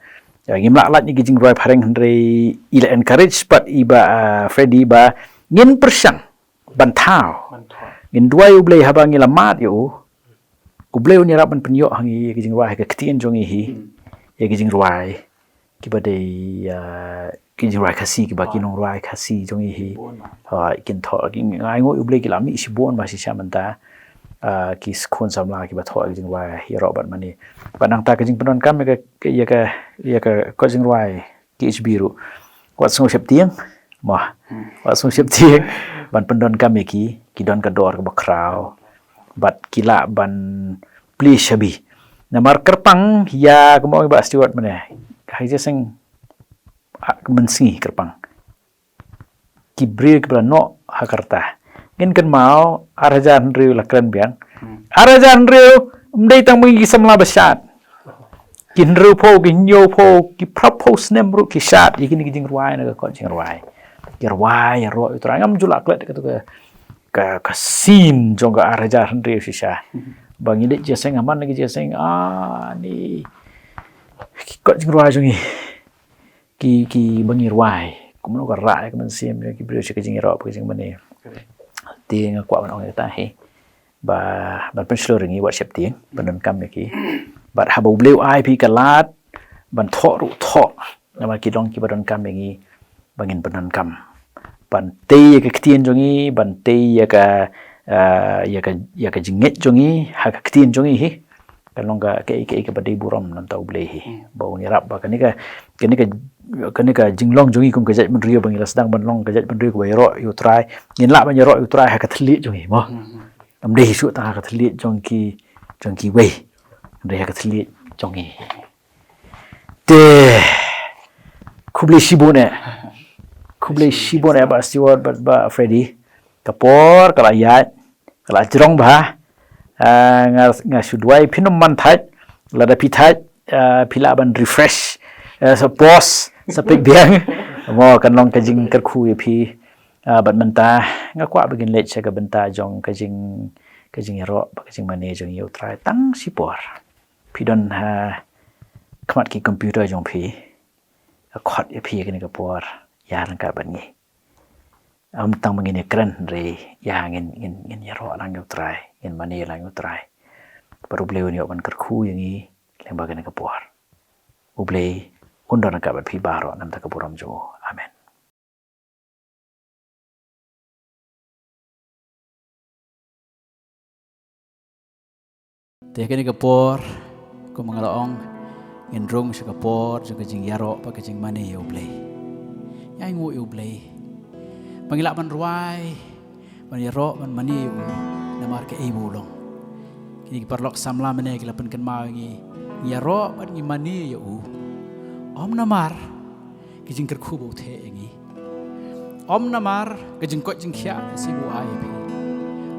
ngim la lat ni jing roi phareng hendrei ila encourage but iba Freddy ba ngin persang ban thao ngin duai ublei haba ngila mat yo ublei ni rap ban penyo hangi jing roi ka ktien jongi hi ye jing roi ki ba de ki jing roi khasi ki ba ki nong roi khasi jongi hi ha kin tho ki ngai ngo ublei ki lami si bon ba si samanta ki skon samla ki ba tho jing roi hi ro ban mani panang ta ka jing penon kam ka ya ka ko jing roi ki biru wat sung sep tieng ma wat sung sep tieng ban pendon kam ki don ka dor ka bakrau bat kila ban pli shabi namar kerpang ya kemo ba steward mane hai je sing mensi kerpang ki break bra no hakarta ngin kan mau arajan riu la kren biang arajan riu mdei tang mi samla basat kin riu po kin yo po ki propose nem ru ki shat yikin ki jing ruai na ko jing ruai ki ruai ro utra ngam julak le ka sin jong ka arajan riu sisa bang ini je seng aman lagi je seng ni ko jing ruai jongi ki bangi ruai kum no ka ra ka man sim ki brew ki jing ro ki jing mane tiếng qua bên ông ta he ba ban penslo ringi wat sep tiếng ban kam ki bat ha bo bleu ai pi kalat ban tho ru tho nama ki dong ki ban kam ngi bangin ban kam ban te ka ktien jongi ban te ya ka jinget jongi ha ka ktien jongi hi kalong ka badai buram nan tau ble hi bau ni rap ba kanika jinglong jongi kum ka jat ban rio bangila sedang ban long ka jat ban rio ro yu try nin la ban ro yu try ha ka thli jongi mo am de su ta ka thli jongki wei de ha ka thli jongi te kuble shibone ba steward ba Freddy kapor kala ya kala jrong ba nga sudwai pinum man thaj lada pi thaj phila ban refresh so boss sa pek biang mo kan long ka jing kar khu ye phi ban manta nga kwa begin let cha ka banta jong ka jing ro ba ka jing mane jong yo try tang sipor phi don ha khamat ki computer jong phi khot ye phi ka ni ka por ya ran ka ban ni am tang mangin ekran re ya ngin ya ro lang yo try in mane lang yo try baru beliau ni ban kar khu yang ni lembaga ka por ublei undon ka bat phi baro nam ta ka puram jo amen te ka ni ka por ko mangalaong in rong sa ka por sa ka jing yaro pa ka jing mane yo ublei ya ngo yo ublei pangila man ruai man yaro man mane yo namar ka ibulong kini parlok samla mane kilapan kan mau ngi yaro man ngi mane yo om namar kijing kerku bo the ngi om namar kijing ko jing khya si bo ai bi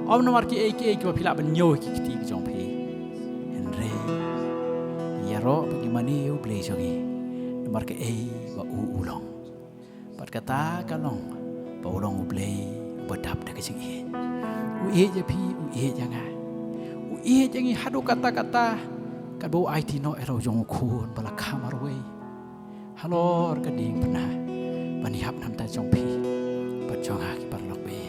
om namar ki ki ba phila ban nyo ki ti ki jong phi enre yaro ba ngi mane yo ble jongi namar ke ba ulong pat kata kalong ba ulong ble ba dap da kijing je phi janga jangi hadu kata-kata kan bau IT no ero jong khun bala kamar we halor ka ding pernah bani hap nam ta jong phi pat jong ha ki parlok be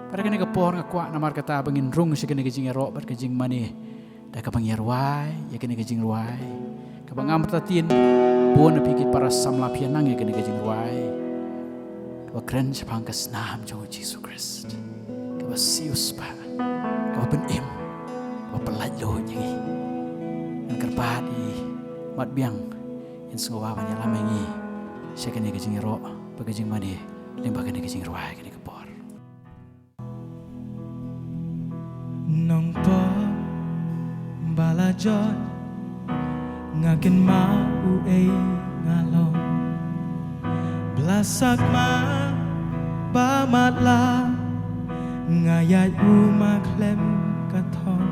Pada kena kepor ngakwa namar kata bangin rung si kena kejing ero bar kejing mani dah kabang yarwai ya kena kejing ruai kabang amrtatin pun pikir para samla pianang ya kena kejing ruai kaba keren sepang kesnam jauh Yesus Kristus kaba sius pa kaba penim kaba pelajlo nyangi dan kerbadi mat biang yang sengawa banyak lama ngi si kena kejing ero bar kejing mani lembah kena kejing ruai kena kepor nong po balajon ngakin mau ngalong belasak ma bamatla ngayat rumah klem katon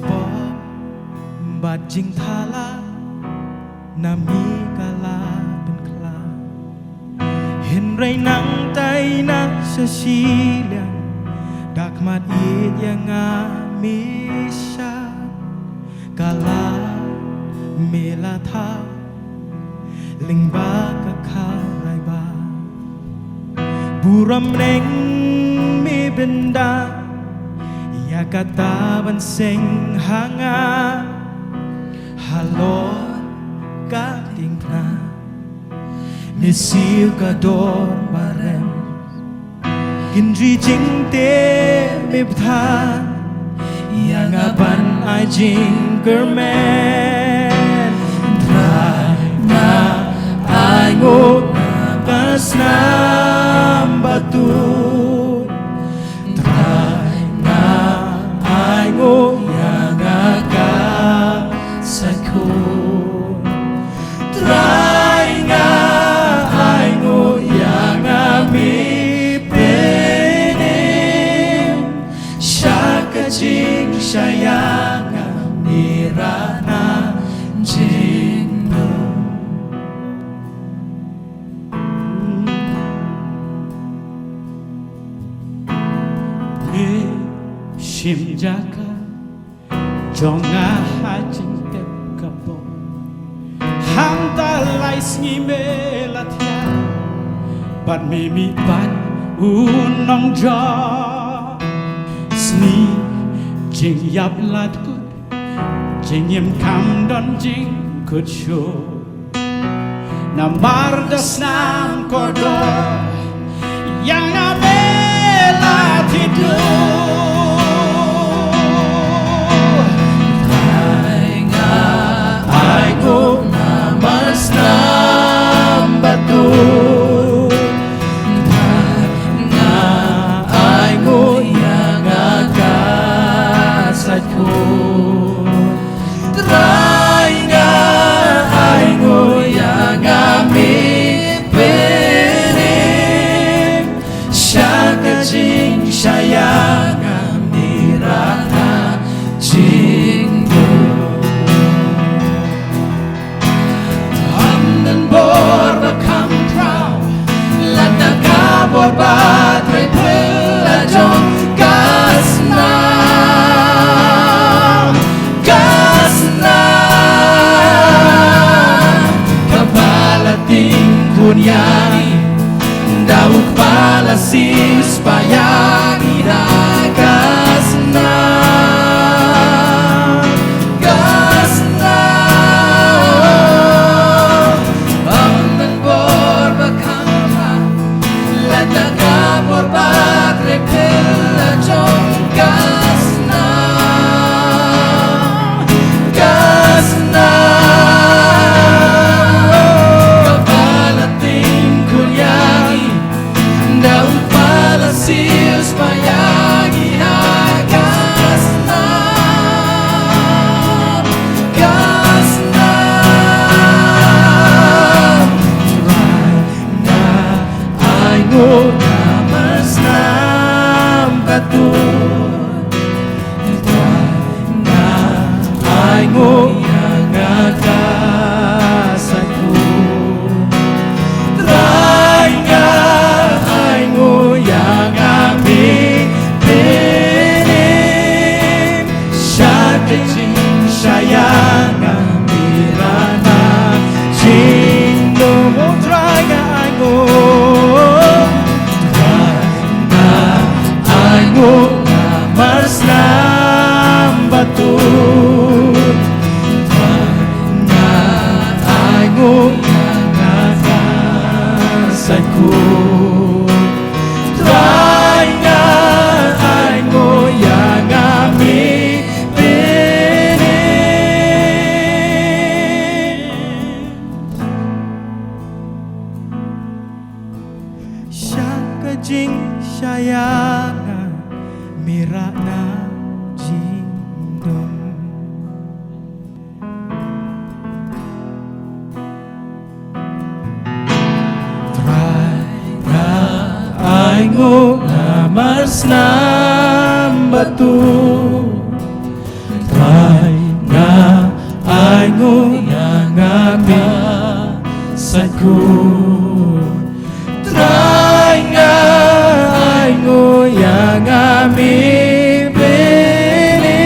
po bajing thala nami kalaเป็นคลาเห็นไรนังไตนะเสียงดักมัดอีดยังงามิชากาลาเมลาทาลิงบากะคาไรบาบุรำเร่งมีบินดายากาตาบันเซ็งหางาฮัลโหลกาติงพนามิซิวกาโดนบาเรมกินรีจิงเตมิบทานyang aban ai jing germen Trana ai ngo kasnam batu Trana ai ngo yang agak sakun Trana ai ngo yang ami jing sayanga nirana jindu shimjaka jonga hajing tep kapo hangta lais ngi melatia bat mimi bat unong jo sni jing yap lat kut jing yem kam don jing kut shu nambar dasnam kodor yang amela tidur tainga aiku namasnam batu Trainga aingo yang ami perim Syaka jing sayang nam batu Trai nga ai ngô ngami saku Trai nga ai ngô ngami bene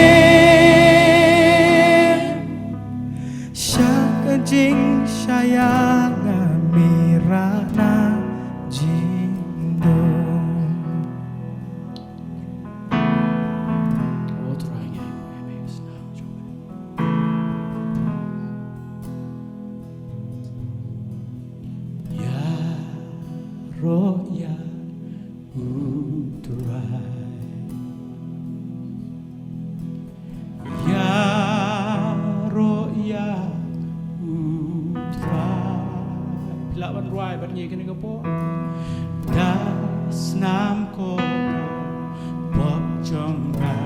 Siya jing saya ngami rana jindo Roya uturai Ya Roya uturai Pilawan ruai bat nyi kene kepo Das nam ko Bob jongga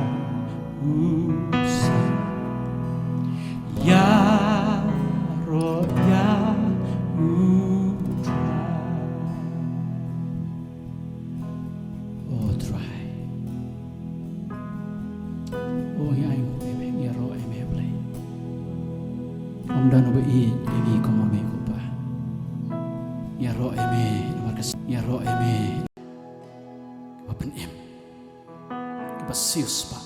usan Ya Roya dan obe igi como me kupa ya ro eme markas ya ro eme open em basius pa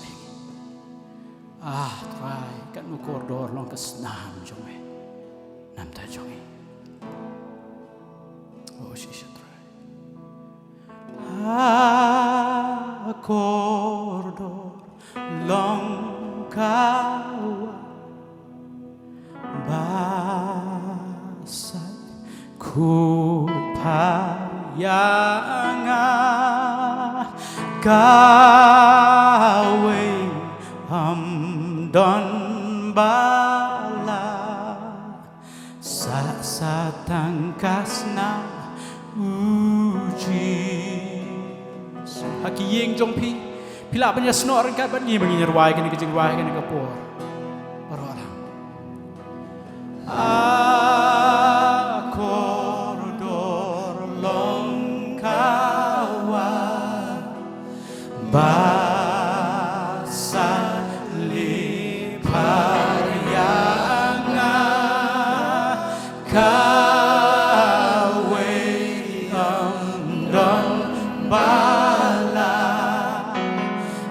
try kan no koridor long kas nam jome nam ta jongi she try koridor long kawa Basat ku payanga gawe hamdon bala sa tangkasna uji hakiyeng jong pi pila banya snor kan ban ni mangi nyarwai kan ke jingwai kan ke por koridor long kawa basah liparyanga kawe amdon bala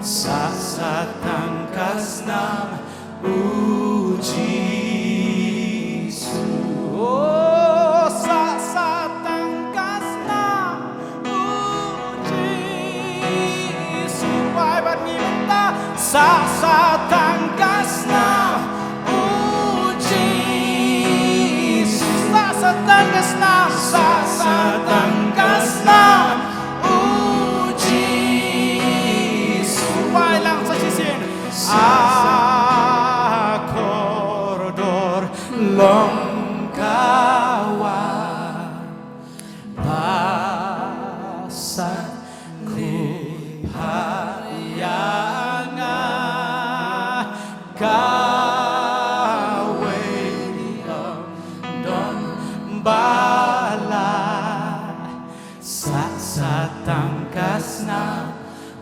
sasatang kasnam uji Sa tangkasna uji sa tangkasna uji supaya lang sa sisin koridor long kawa basah ku kawe don bala sa tangkasna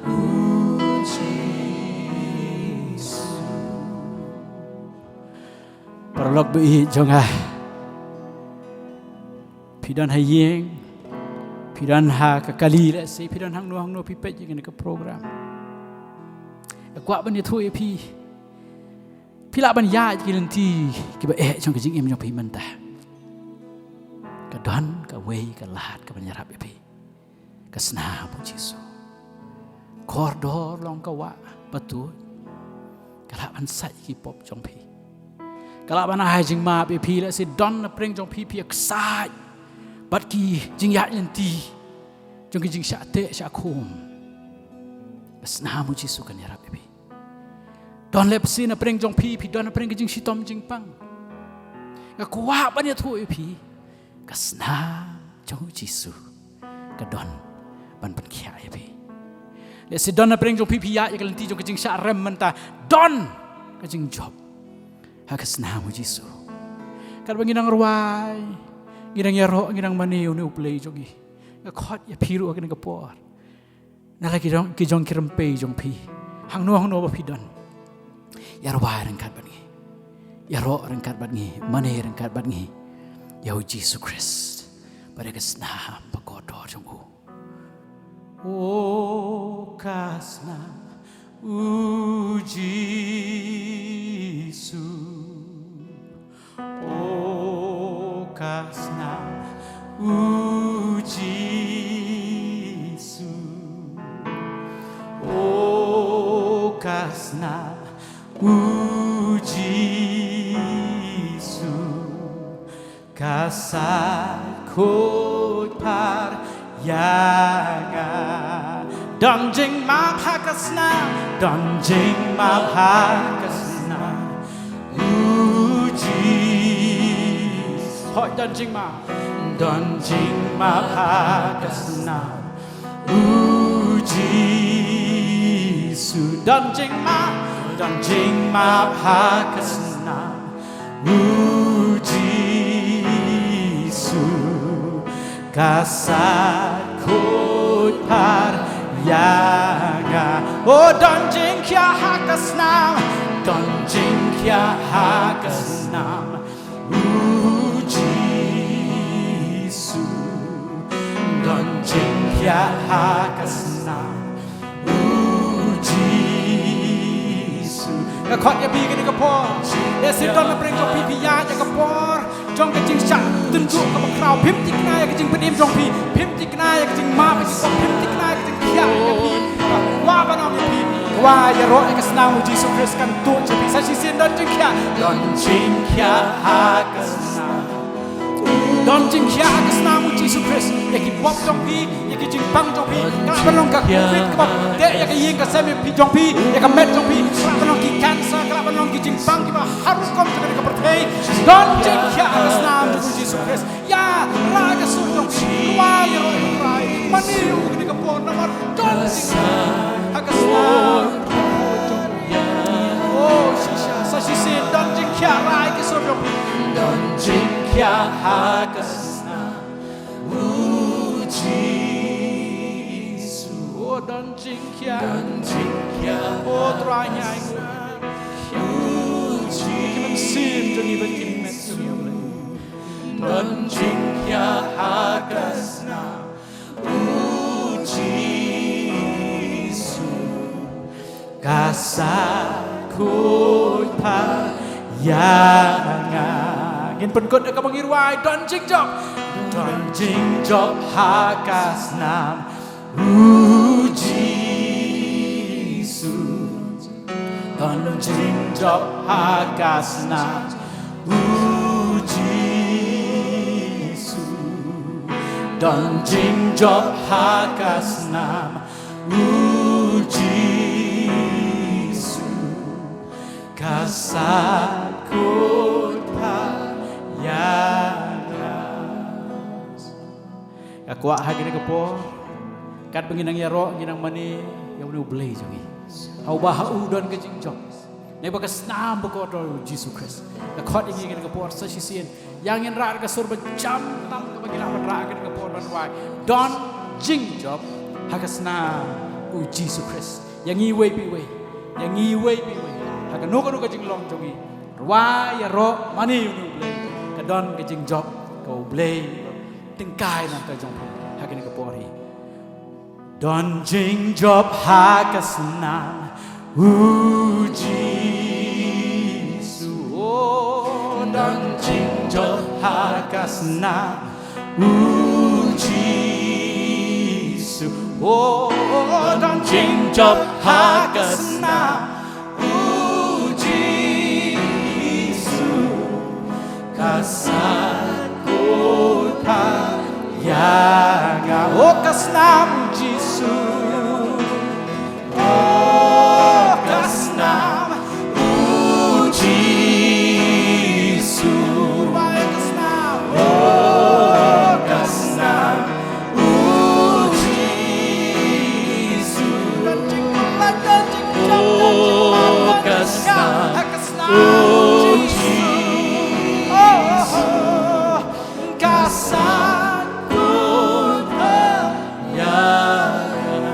uji Parlok bi jonga pidan hayeng pidan ha kakali la si pidan hang no pipet jeng ke program kwa ban thu pi Pila ban ya kilanti kiba trong cái jing em trong pi man ta ka don ka wei ka lat ka ban yarap pi ka sna bu jisu koridor long ka wa batu ka la ban sai ki pop trong pi ka la ban hai jing ma pi la si don na preng trong pi ka sai bat ki jing ya kilanti trong cái jing sha te sha khum ka sna bu jisu kan yarap pi Don lepsi na preng jong pi don na preng jing sitom jing pang. Ka kuwa ba niya thu pi. Kasna jong Jisu. Ka don ban pan kia ya pi. Le si don na preng jong pi ya ya kalanti jong jing sha rem menta don ka jing job. Ha kasna mo Jisu. Ka ba ginang ruwai. Ginang yaro ginang maniw ni uplay jogi. Ka khot ya piru ka por. lagi dong kijong kirempe jong pi hang no ba pi don ya ro ba rengkat bat ngi ya ro rengkat bat ngi mane rengkat bat ngi ya Jesus Christ pada kesna pakodo jong o kasna Jesus o kasna Jesus o kasna Jesus kasat khut par yanga donjing ma hakasna donjing ma hakasna Jesus hoi donjing ma hakasna Jesus donjing ma hakasna Jesus kasat khut par yanga oh donjing kya hakasna donjing kya hakasna Jesus donjing kya hakasna Jesus khot ya bi ke ni kapor desi don ma preng jong pi pi ya ya kapor jong ke jing cha tun ju ka krau phim tik na ya ke jing pedim jong pi phim tik na ya ke jing ma ke jing phim tik na ya ke jing kya ya pi wa ba na pi wa ya ro ya ke snang Jesus Christ kan tu che pi sa si sin don jing kya hakasna don jing kya hakasna Jesus Christ ya ki pop jong pi ya ki jing pang jong pi ka ba long ka covid ka de ya ke yin ka sem pi jong pi ya ka met jong pi ka ba long ki cancer ka ba long ki jing pang ki ba harus kom ka ka perthei don jing kya hakasna Jesus Christ ya ra ka su jong pi wa ya ro rai mani u ni ka pon na don jing hakasna oh shisha sa shi sin don jing kya rai ki su jong pi don jing kya hakasna Jesus oh don jing kya oh trai nyai kim sim jong ni ban kim met jong yo don jing kya hakasna Jesus kasat khut par yanga ngin pen kot ka mangirwai don jing job hakasnam Jesus don jing job hakasnam Jesus don jing job hakasnam Jesus kasat khut par yagas akwa hagin ka po kat penginang yaro ginang mani yang nu blay jangi au ba ha udon ka jing job ne ba ka snam ba ko to Jesus Christ ka khot ingi ka po sa sisien yang in ra ka sur ba jam tam ka bagina ba ra ka po ban wai don jing job hakasna Jesus Christ yang i we pi we haka no ka jing long jongi wa ya ro mani nu blay ka don ka jing job ka blay ting kai na ka jong haka ni ka pori don jing job hakasna Jesus oh don jing job hakasna Jesus oh don jing job hakasna kasat khut par yanga oh kasnam Jesus oh kasnam Jesus oh kasnam Jesus oh kasnam kasat khut par yanga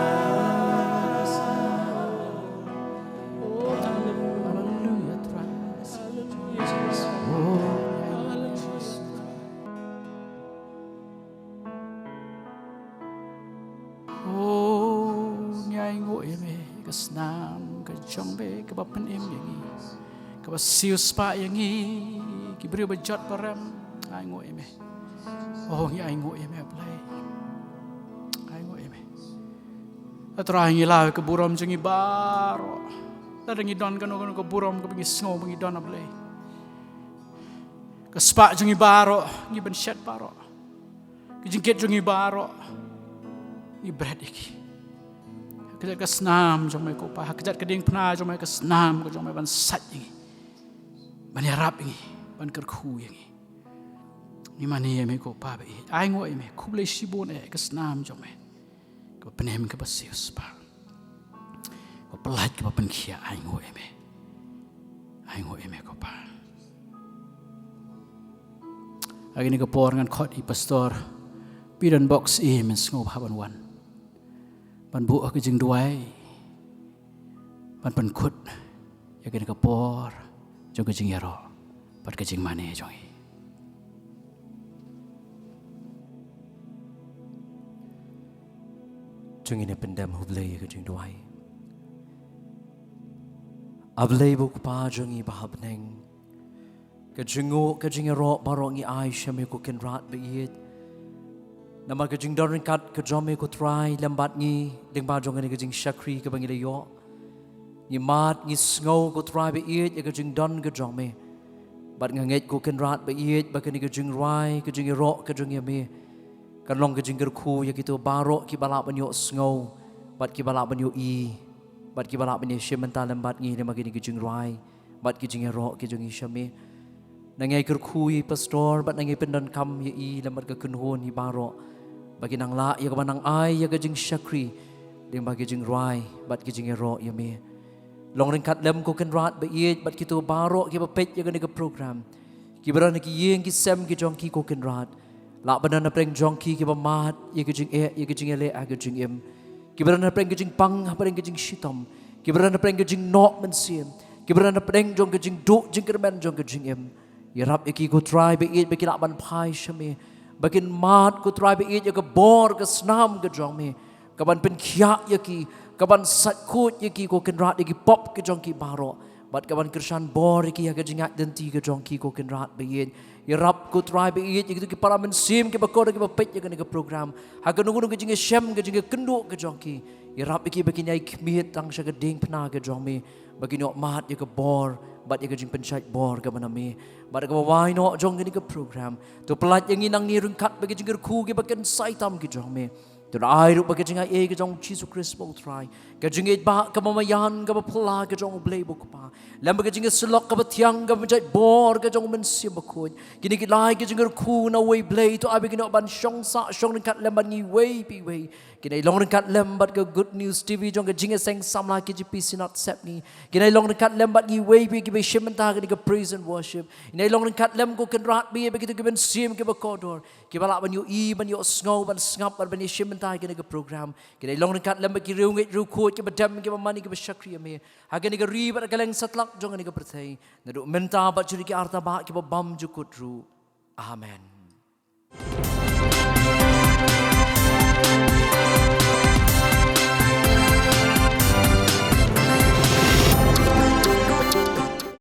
ke jong be ke ba pen em yang ni ke ba siu spa yang ni ki beri ba jot param ai ngo em oh ngi ai ngo em play ai ngo em atra ngi la ke buram jengi baro ta ngi don kan ke buram ke ngi sngo ngi don play ke spa jengi baro ngi ben shat baro ke jingket jengi baro ngi bread iki kejat ke senam jong mai ko pa kejat ke ding pna jong mai ke senam ko jong mai ban sat ini ban yarap ini ban kerku ini ni mani me ko pa be ai ngo me kuble sibon ke senam jong mai ko penem ke basius pa ko pelat ke pen khia ai ngo me ko pa agi ni ko por ngan khot I pastor Bidan box men ngo haban wan ban bu ke jing duai ban pen khut ya ke kapor jo ke jing yaro pat ke jing mane jong jong ini pendam hublei ke jing duai ablei bu pa jong I bahab neng ke jingo ke jing yaro barong I ai shame ko ken rat be yet nama ke jing dorin kat ke jome ko try lambat ngi ding ba jong ni ke jing shakri ke bangi le yo ni mat ni snow ko try be it ke jing don ke jome bat nganget ko ken rat be it ba ke ni ke jing rai ke jing ro ke jing me kan long ke jing ger khu ya kitu baro ki bala ban yo snow bat ki bala ban yo I bat ki bala ban ye shementa lambat ngi nama ke ni ke jing rai bat ki jing ro ke jing shame nangai ger khu I pastor bat nangai pendon kam ye I lambat ke kun hon hi baro bagi nang la ya kabanang ai ya gajing shakri ding bagi jing rai bat ki jing ro ya me long ring kat lem ko ken rat ba ye bat ki to baro ki ba pet ya ga ni program ki baran ki yeng ki sem ki jong ki ko ken rat la banan na preng jong ki ba mat ya ga jing ya ga jing le a ga jing em ki baran na preng ga jing pang ha preng ga jing shitom ki baran na preng ga jing no men sim ki baran na preng jong ga jing do jing kermen jong ga jing em ya rap ki ko try ba ye ba ki la ban phai shame bakin mat ko try be it ya ke bor ke snam ke jong me kaban pen khia ya ki kaban sat khut ya ki ko ken rat ya ki pop ke jong ki baro bat kaban krishan bor ya ki ya ke jingat denti ke jong ki ko ken rat be it ya rap ko try be it ya ki para men sim ke bakor ke pet ya ke program ha ke nungu ke jinge shem ke jinge kendu ke jong ki ya rap ki bakin ai khmiet tang sha ke ding pna ke jong me bakin yo mat ya ke bor bat ya ke jing penchait bor ke bana me bat ke wai no jong ni ke program to pelat yang inang ni rungkat bagi jing ku ke bakin saitam ke jong me to ai ru bagi jing ai ke jong Jesus Christ bo try ke jing ba ke mamayan ke pla ke jong blei bo pa lam bagi jing selok ke tiang ke penchait bor ke jong men sim ba khut kini ki lai ke jing ku na way blei to ai bagi no ban shong sa shong ringkat lam ban ni way pi way kini long ringkat lam bat ke good news TV jong ke jing seng samla ke GP sinat sep ni kini long ringkat lam bat ni way pi ke be shimenta ke ni ke praise and worship ini long ringkat lam ko ken rat bi begitu ke ben sim ke ba kodor ke bala ban yo I ban yo snow ban ngap ban ni shimenta ke ni ke program kini long ringkat lam ki riungit ru khut ke badam ke mani ke shakri me ha ke ni ke ri ba kaleng satlak jong ni ke perthai nadu menta ba churi ke arta ba ke ba bam jukut ru amen